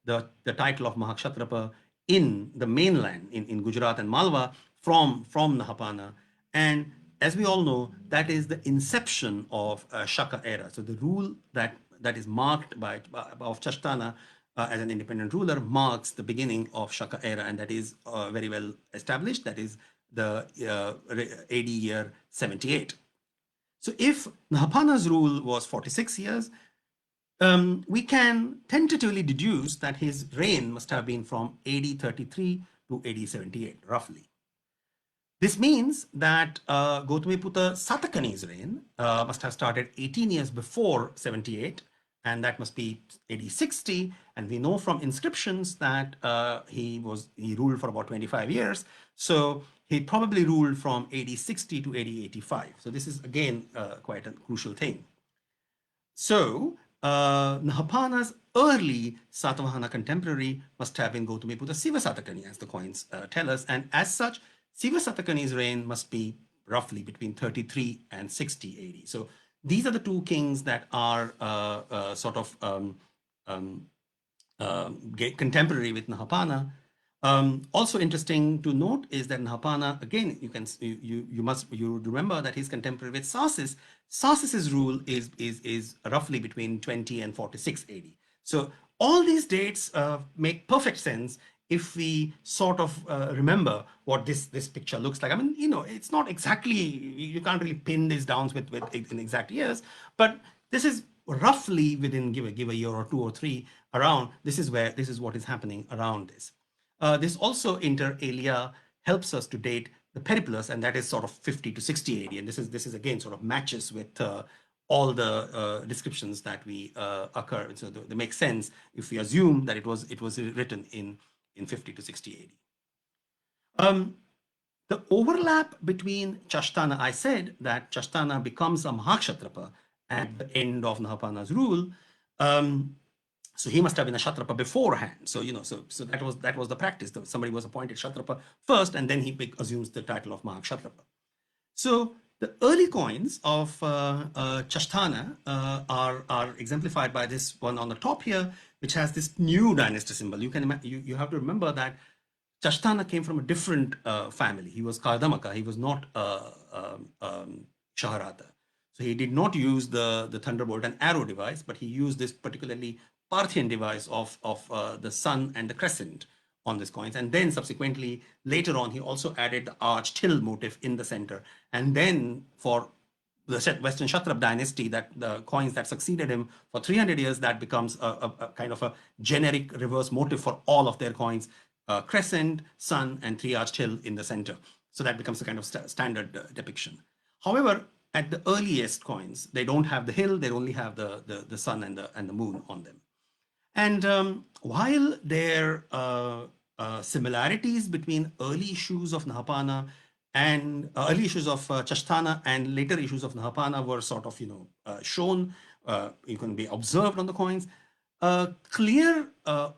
the title of Mahakshatrapa in the mainland, in Gujarat and Malwa from Nahapana. And as we all know, that is the inception of Shakka era. So the rule that is marked of Chashtana as an independent ruler marks the beginning of Shakka era, and that is very well established. That is the AD year 78. So if Nahapana's rule was 46 years, we can tentatively deduce that his reign must have been from AD 33 to AD 78, roughly. This means that Gautamiputra Satakani's reign must have started 18 years before 78, and that must be AD 60. And we know from inscriptions that he ruled for about 25 years. So he probably ruled from AD 60 to AD 85. So this is again quite a crucial thing. So Nahapana's early Satavahana contemporary must have been Gautamiputra Siva Satakani, as the coins tell us, and as such, Siva Satakani's reign must be roughly between 33 and 60 AD. So these are the two kings that are sort of contemporary with Nahapana. Also interesting to note is that Nahapana, again, you remember that he's contemporary with Sasis. Sasis's rule is roughly between 20 and 46 AD. So all these dates make perfect sense if we sort of remember what this picture looks like. I mean, it's not exactly, you can't really pin this down with in exact years, but this is roughly within give a year or two or three around. This is what is happening around this. This also inter alia helps us to date the Periplus, and that is sort of 50 to 60 AD. And this is again sort of matches with all the descriptions that we occur. So they make sense if we assume that it was written in 50 to 60 AD. The overlap between Chashtana, I said that Chashtana becomes a Mahakshatrapa at the end of Nahapana's rule. So he must have been a Kshatrapa beforehand. So so that was the practice. Somebody was appointed Kshatrapa first, and then he assumes the title of Mahakshatrapa. So the early coins of Chashtana are exemplified by this one on the top here, which has this new dynasty symbol. You have to remember that Chashtana came from a different family. He was Kardamaka. He was not Shaharata. So he did not use the thunderbolt and arrow device, but he used this particularly Parthian device of the sun and the crescent on these coins. And then subsequently, later on, he also added the arched hill motif in the center. And then for the Western Kshatrapa dynasty, that the coins that succeeded him for 300 years, that becomes a kind of a generic reverse motif for all of their coins, crescent, sun, and three-arched hill in the center. So that becomes a kind of standard depiction. However, at the earliest coins, they don't have the hill, they only have the sun and the moon on them. And while there are similarities between early issues of Nahapana and early issues of Chashtana and later issues of Nahapana were sort of shown, you can be observed on the coins, clear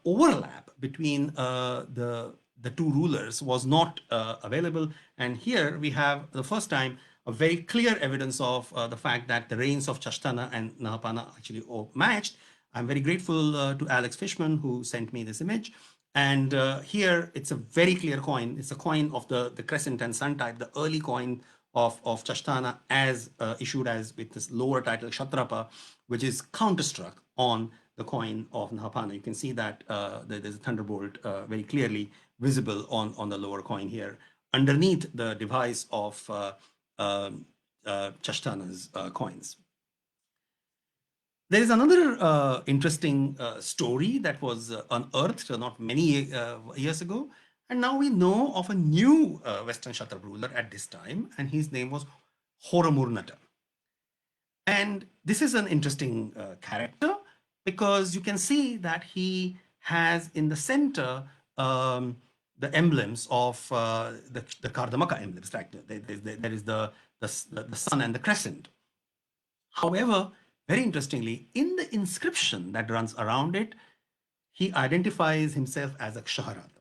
overlap between the two rulers was not available. And here we have the first time a very clear evidence of the fact that the reigns of Chashtana and Nahapana actually matched. I'm very grateful to Alex Fishman, who sent me this image. And here it's a very clear coin. It's a coin of the crescent and sun type, the early coin of Chashtana as issued as with this lower title Kshatrapa, which is counterstruck on the coin of Nahapana. You can see that there's a thunderbolt very clearly visible on the lower coin here, underneath the device of Chashtana's coins. There is another interesting story that was unearthed not many years ago. And now we know of a new Western Kshatrapa ruler at this time, and his name was Horamurnata. And this is an interesting character because you can see that he has in the center the emblems of the Kardamaka emblems. Right? There is the sun and the crescent. However, very interestingly, in the inscription that runs around it, he identifies himself as a Kshaharata.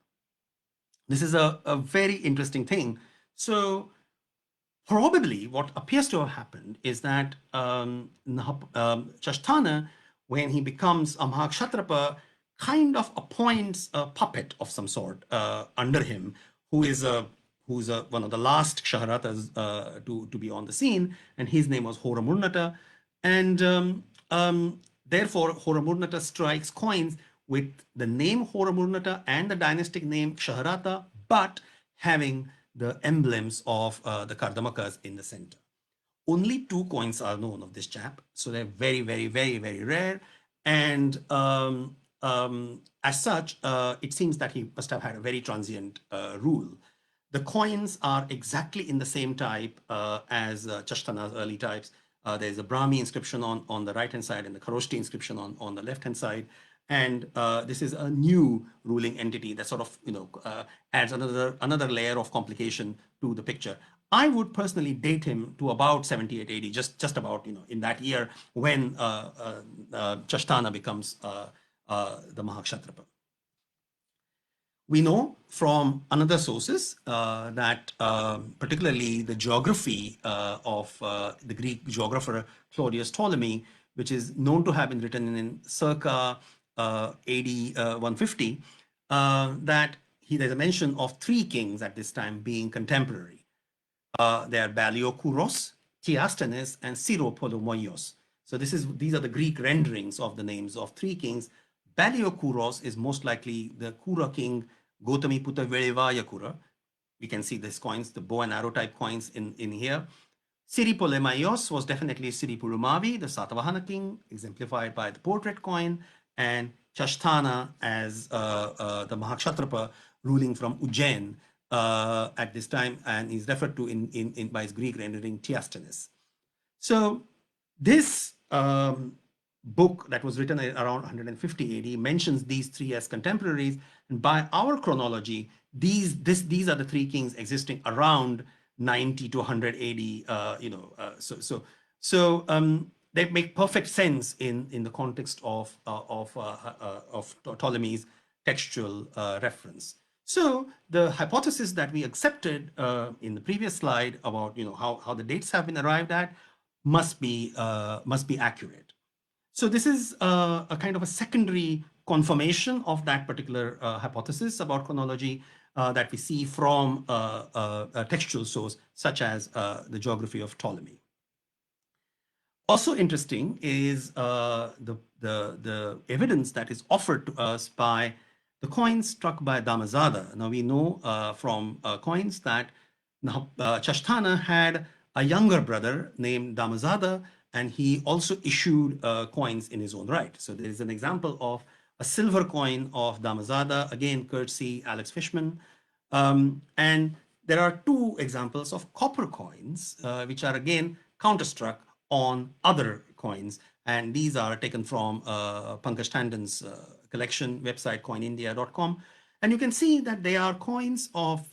This is a very interesting thing. So probably what appears to have happened is that Chashtana, when he becomes a Mahakshatrapa, kind of appoints a puppet of some sort under him, who's one of the last Ksaharatas to be on the scene, and his name was Horamurnata. And therefore, Horamurnata strikes coins with the name Horamurnata and the dynastic name Kshaharata, but having the emblems of the Kardamakas in the center. Only 2 coins are known of this chap, so they're very, very, very, very rare. And as such, it seems that he must have had a very transient rule. The coins are exactly in the same type as Chashtana's early types. There's a Brahmi inscription on the right-hand side and the Kharoshti inscription on the left-hand side. And this is a new ruling entity that sort of, adds another layer of complication to the picture. I would personally date him to about 78 AD, just about, in that year when Chashtana becomes the Mahakshatrapa. We know from another sources that particularly the geography of the Greek geographer Claudius Ptolemy, which is known to have been written in circa AD 150, that there's a mention of 3 kings at this time being contemporary. They are Baliokouros, Tiastanes, and Syropolomoios. So these are the Greek renderings of the names of 3 kings. Baliokouros is most likely the Kura king Gautamiputra Velevaya. We can see these coins, the bow and arrow type coins in here. Syropolomoios was definitely Siripurumavi, the Satavahana king, exemplified by the portrait coin, and Chashtana as the Mahakshatrapa ruling from Ujjain at this time, and is referred to in by his Greek rendering Tiastanes. So this book that was written around 150 AD mentions these 3 as contemporaries, and by our chronology, these are the 3 kings existing around 90 to 100 AD. So they make perfect sense in the context of Ptolemy's textual reference. So the hypothesis that we accepted in the previous slide about how the dates have been arrived at must be accurate. So this is a kind of a secondary confirmation of that particular hypothesis about chronology that we see from a textual source such as the geography of Ptolemy. Also interesting is the evidence that is offered to us by the coins struck by Damazada. Now we know from coins that Chashtana had a younger brother named Damazada, and he also issued coins in his own right. So there is an example of a silver coin of Damazada, again courtesy Alex Fishman. And there are 2 examples of copper coins, which are again counterstruck on other coins. And these are taken from Pankaj Tandon's collection website, coinindia.com. And you can see that they are coins of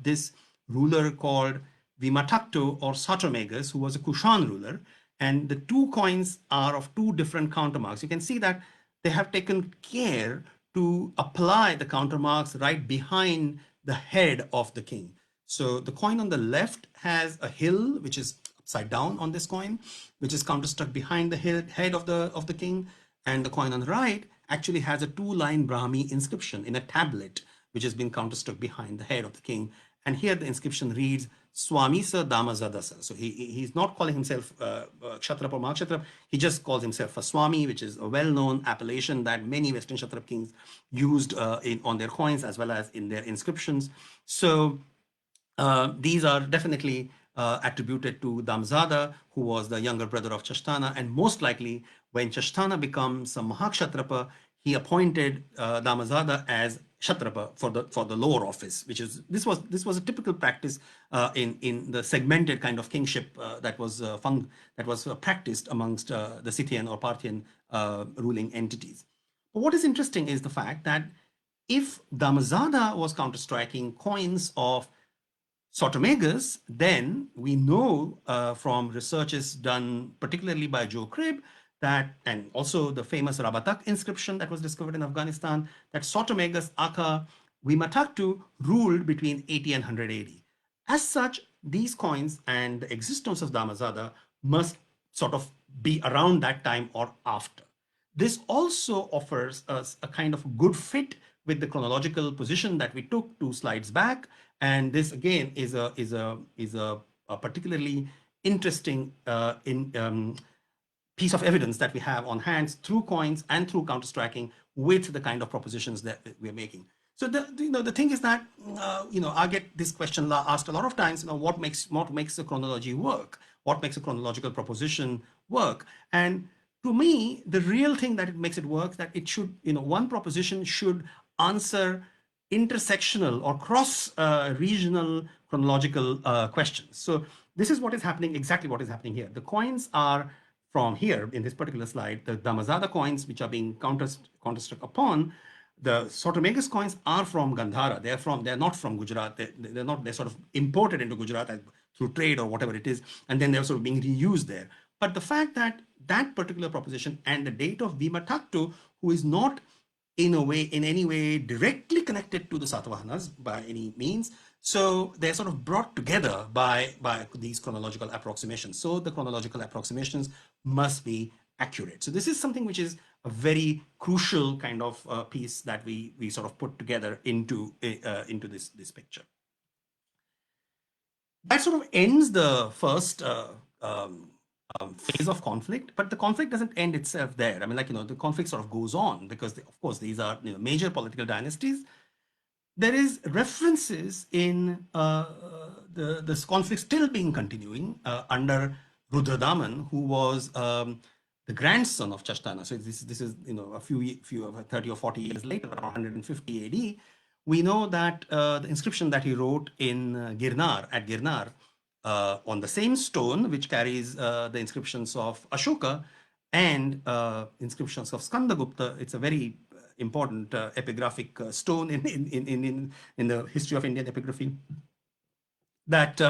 this ruler called Vimatakto or Sotomagus, who was a Kushan ruler. And the 2 coins are of 2 different countermarks. You can see that they have taken care to apply the countermarks right behind the head of the king. So the coin on the left has a hill, which is upside down on this coin, which is counterstruck behind the head of the king. And the coin on the right actually has a 2-line Brahmi inscription in a tablet, which has been counterstruck behind the head of the king. And here the inscription reads, Swami Sa Damazada Sa. So he's not calling himself Kshatrapa or Mahakshatrapa. He just calls himself a Swami, which is a well-known appellation that many Western Kshatrapa kings used on their coins as well as in their inscriptions. So these are definitely attributed to Damzada, who was the younger brother of Chashtana, and most likely when Chashtana becomes a Mahakshatrapa, he appointed Damazada as Kshatrapa for the lower office, which is this was a typical practice in the segmented kind of kingship that was practiced amongst the Scythian or Parthian ruling entities. But what is interesting is the fact that if Damazada was counterstriking coins of Sotomagus, then we know from researches done particularly by Joe Cribb that, and also the famous Rabatak inscription that was discovered in Afghanistan, that Sotomagus Aka Wimataktu ruled between 80 and 100 AD. As such, these coins and the existence of Damazada must sort of be around that time or after. This also offers us a kind of good fit with the chronological position that we took 2 slides back, and this again is a particularly interesting piece of evidence that we have on hand through coins and through counter-striking with the kind of propositions that we're making. So the thing is that I get this question asked a lot of times. What makes a chronology work? What makes a chronological proposition work? And to me, the real thing that it makes it work, that it should, one proposition should answer intersectional or cross-regional chronological questions. So this is what is happening, exactly what is happening here. The coins are from here in this particular slide, the Damazada coins, which are being counterstruck upon. The Sotomagus coins are from Gandhara. They're not from Gujarat. They're sort of imported into Gujarat through trade or whatever it is, and then they're sort of being reused there. But the fact that that particular proposition and the date of Bhima Taktu, who is not in any way directly connected to the Satavahanas by any means, so they're sort of brought together by these chronological approximations. So the chronological approximations must be accurate. So this is something which is a very crucial kind of piece that we sort of put together into this picture. That sort of ends the first phase of conflict, but the conflict doesn't end itself there. I mean, the conflict sort of goes on because, of course, these are major political dynasties. There is references in this conflict still being continuing under Rudradaman, who was the grandson of Chashtana. So this is a few 30 or 40 years later, around 150 AD. We know that the inscription that he wrote in Girnar on the same stone, which carries the inscriptions of Ashoka and inscriptions of Skandagupta. It's a very important epigraphic stone in the history of Indian epigraphy. That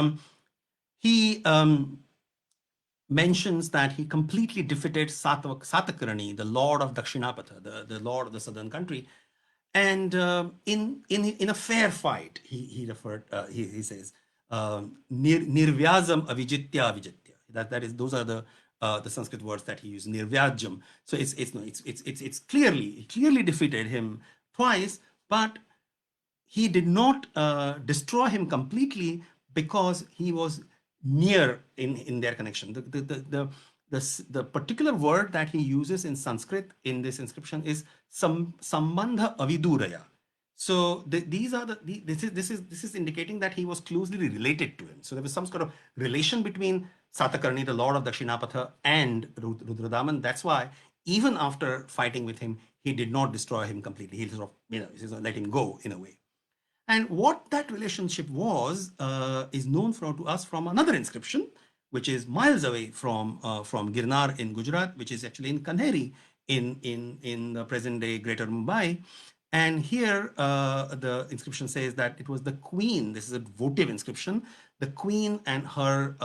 he mentions that he completely defeated Satakarni, the lord of Dakshinapatha, the lord of the southern country, and in a fair fight, he referred. He says, Nirvyazam avijitya avijitya. That is, those are the Sanskrit words that he used, Nirvyajam. So it's clearly defeated him twice, but he did not destroy him completely because he was near in their connection. The particular word that he uses in Sanskrit in this inscription is Sambandha Aviduraya. So this is indicating that he was closely related to him. So there was some sort of relation between Satakarni, the lord of Dakshinapatha, and Rudradaman. That's why even after fighting with him, he did not destroy him completely. He sort of let him go in a way. And what that relationship was is known to us from another inscription, which is miles away from Girnar in Gujarat, which is actually in Kanheri in the present day Greater Mumbai. And here the inscription says that it was the queen. This is a votive inscription. The queen and her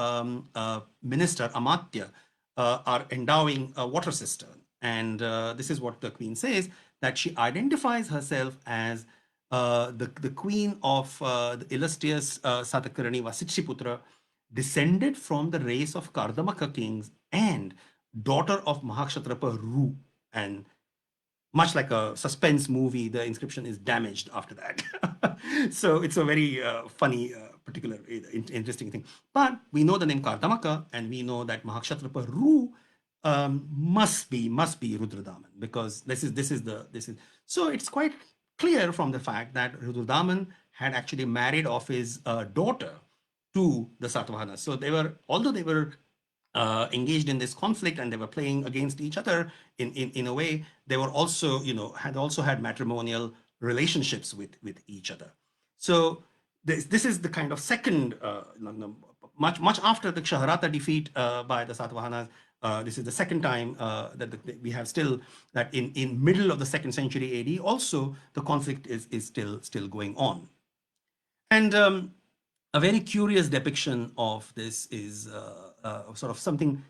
minister Amatya are endowing a water cistern. And this is what the queen says, that she identifies herself as the queen of the illustrious Satakarni Vasitshiputra, descended from the race of Kardamaka kings and daughter of Mahakshatrapa Ruler. And much like a suspense movie, the inscription is damaged after that. So it's a very funny particular interesting thing. But we know the name Kardamaka, and we know that Mahakshatrapa Ru must be Rudradaman, because this is so it's quite clear from the fact that Rudradaman had actually married off his daughter to the Satavahanas. So they were, although they were engaged in this conflict and they were playing against each other in a way, they were also, had matrimonial relationships with each other. So this is the kind of second, much after the Kshaharata defeat by the Satavahanas. This is the second time that we have still that in middle of the second century AD. Also, the conflict is still going on, and a very curious depiction of this is sort of something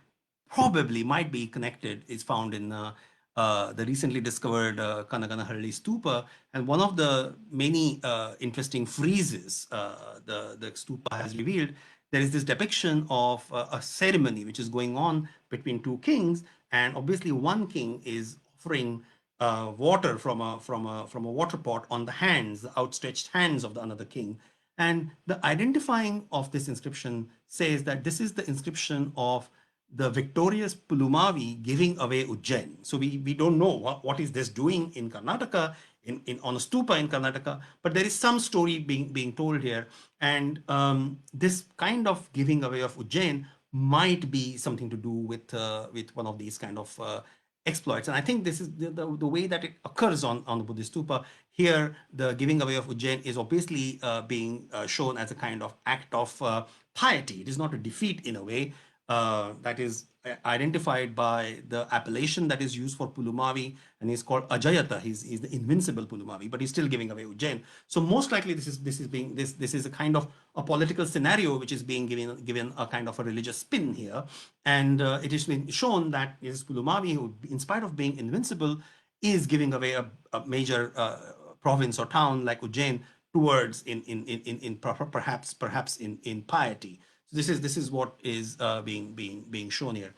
probably might be connected, is found in the recently discovered Kanaganahalli Stupa. And one of the many interesting friezes the stupa has revealed, there is this depiction of a ceremony which is going on between two kings. And obviously one king is offering water from a water pot on the hands, the outstretched hands of the another king. And the identifying of this inscription says that this is the inscription of the victorious Pulumavi giving away Ujjain. So we don't know what is this doing in Karnataka, on a stupa in Karnataka, but there is some story being told here. And this kind of giving away of Ujjain might be something to do with one of these kind of exploits. And I think this is the way that it occurs on the Buddhist stupa. Here, the giving away of Ujjain is obviously being shown as a kind of act of piety. It is not a defeat in a way. That is identified by the appellation that is used for Pulumavi, and he's called Ajayata. He's the invincible Pulumavi, but he's still giving away Ujjain. So most likely this is a kind of a political scenario which is being given a kind of a religious spin here, and it has been shown that it is Pulumavi who, in spite of being invincible, is giving away a major province or town like Ujjain towards perhaps in piety. This is what is being shown here.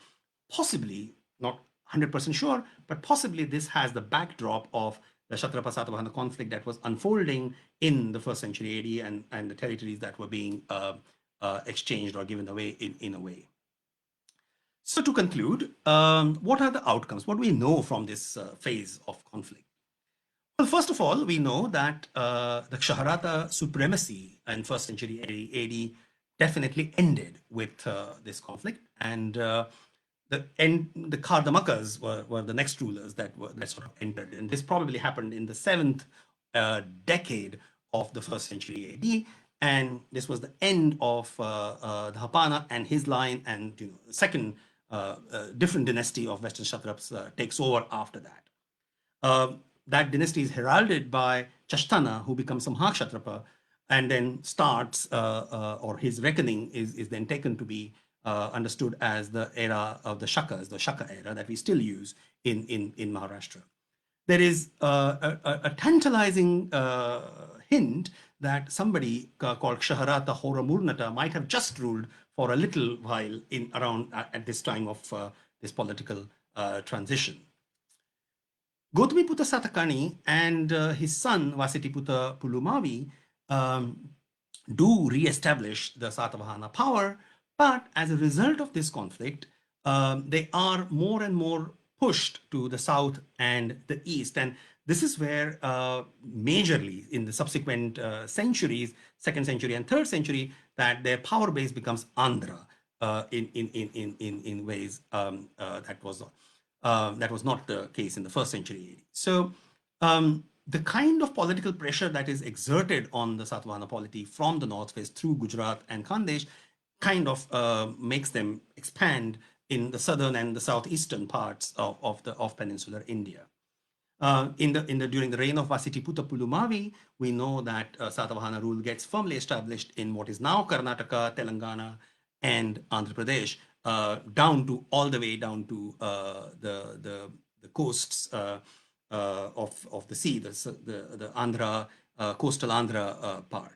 Possibly, not 100% sure, but possibly this has the backdrop of the Kshatrapa Satavahana conflict that was unfolding in the first century AD, and the territories that were being exchanged or given away in a way. So to conclude, what are the outcomes? What do we know from this phase of conflict? Well, first of all, we know that the Kshaharata supremacy in first century AD definitely ended with this conflict, and the Kardamakas were the next rulers that sort of entered, and this probably happened in the seventh decade of the first century AD, and this was the end of Nahapana and his line, and the second different dynasty of Western Kshatraps takes over after that. That dynasty is heralded by Chashtana, who becomes a Mahakshatrapa, and then starts, or his reckoning is then taken to be understood as the era of the Shakkas, the Shakka era that we still use in Maharashtra. There is a tantalizing hint that somebody called Kshaharata Horamurnata might have just ruled for a little while around at this time of this political transition. Gautamiputra Satakani and his son Vasitiputra Pulumavi do re-establish the Satavahana power, but as a result of this conflict, they are more and more pushed to the south and the east. And this is where majorly in the subsequent centuries, second century and third century, that their power base becomes Andhra in ways that was not the case in the first century. So the kind of political pressure that is exerted on the Satavahana polity from the northwest through Gujarat and Khandesh kind of makes them expand in the southern and the southeastern parts of peninsular India. During the reign of Vasitiputra Pulumavi, we know that Satavahana rule gets firmly established in what is now Karnataka, Telangana, and Andhra Pradesh, all the way down to the coasts of the sea, the Andhra coastal Andhra part.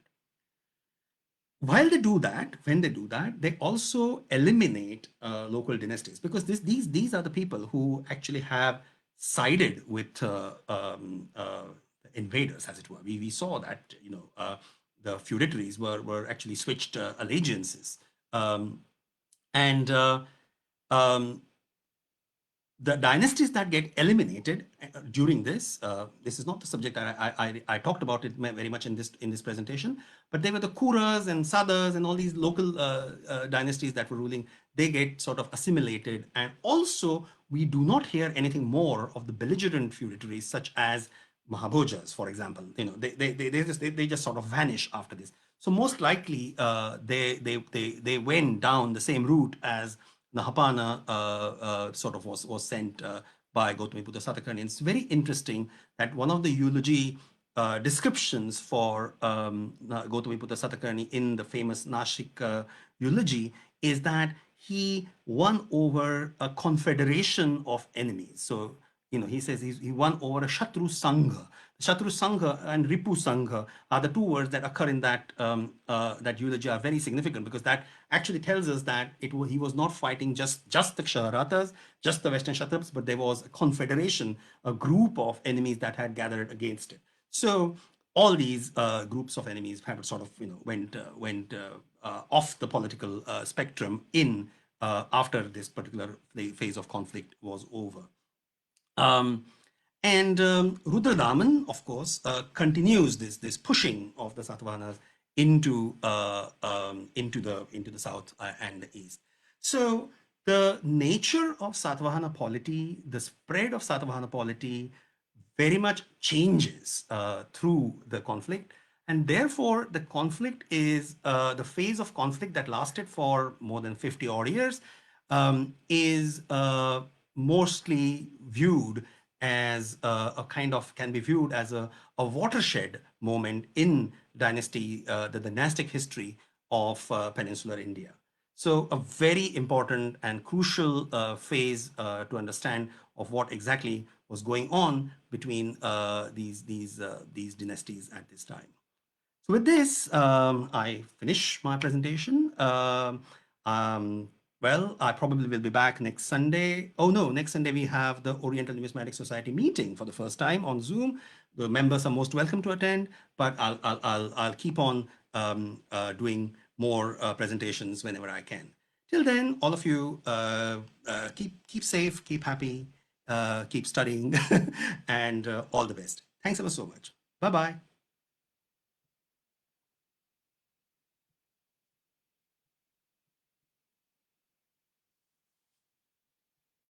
When they do that, they also eliminate local dynasties, because these are the people who actually have sided with invaders, as it were. We saw that the feudatories were actually switched allegiances. And um, the dynasties that get eliminated during this is not the subject I talked about it very much in this presentation, but they were the Kuras and Sadas and all these local dynasties that were ruling. They get sort of assimilated, and also we do not hear anything more of the belligerent feudatories such as Mahabhojas, for example. They just sort of vanish after this. So most likely they went down the same route as Nahapana sort of was sent by Gautamiputra Siva. It's very interesting that one of the eulogy descriptions for Gautamiputra Siva in the famous Nashik eulogy is that he won over a confederation of enemies. So, he says he won over a Shatru Sangha. Shatru Sangha and Ripu Sangha are the two words that occur in that eulogy are very significant, because that actually tells us that he was not fighting just the Kshatrapas, just the Western Kshatrapas, but there was a confederation, a group of enemies that had gathered against it. So all these groups of enemies have sort of went off the political spectrum after this particular phase of conflict was over. Rudradaman, of course, continues this pushing of the Satavahanas into the south and the east. So the nature of Satavahana polity, the spread of Satavahana polity, very much changes through the conflict, and therefore the conflict is the phase of conflict that lasted for more than 50 odd years is mostly viewed as can be viewed as a watershed moment in the dynastic history of peninsular India. So a very important and crucial phase to understand of what exactly was going on between these dynasties at this time. So with this, I finish my presentation. Well, I probably will be back next Sunday. Oh no, next Sunday we have the Oriental Numismatic Society meeting for the first time on Zoom. The members are most welcome to attend, but I'll keep on doing more presentations whenever I can. Till then, all of you keep safe, keep happy, keep studying, and all the best. Thanks ever so much. Bye bye.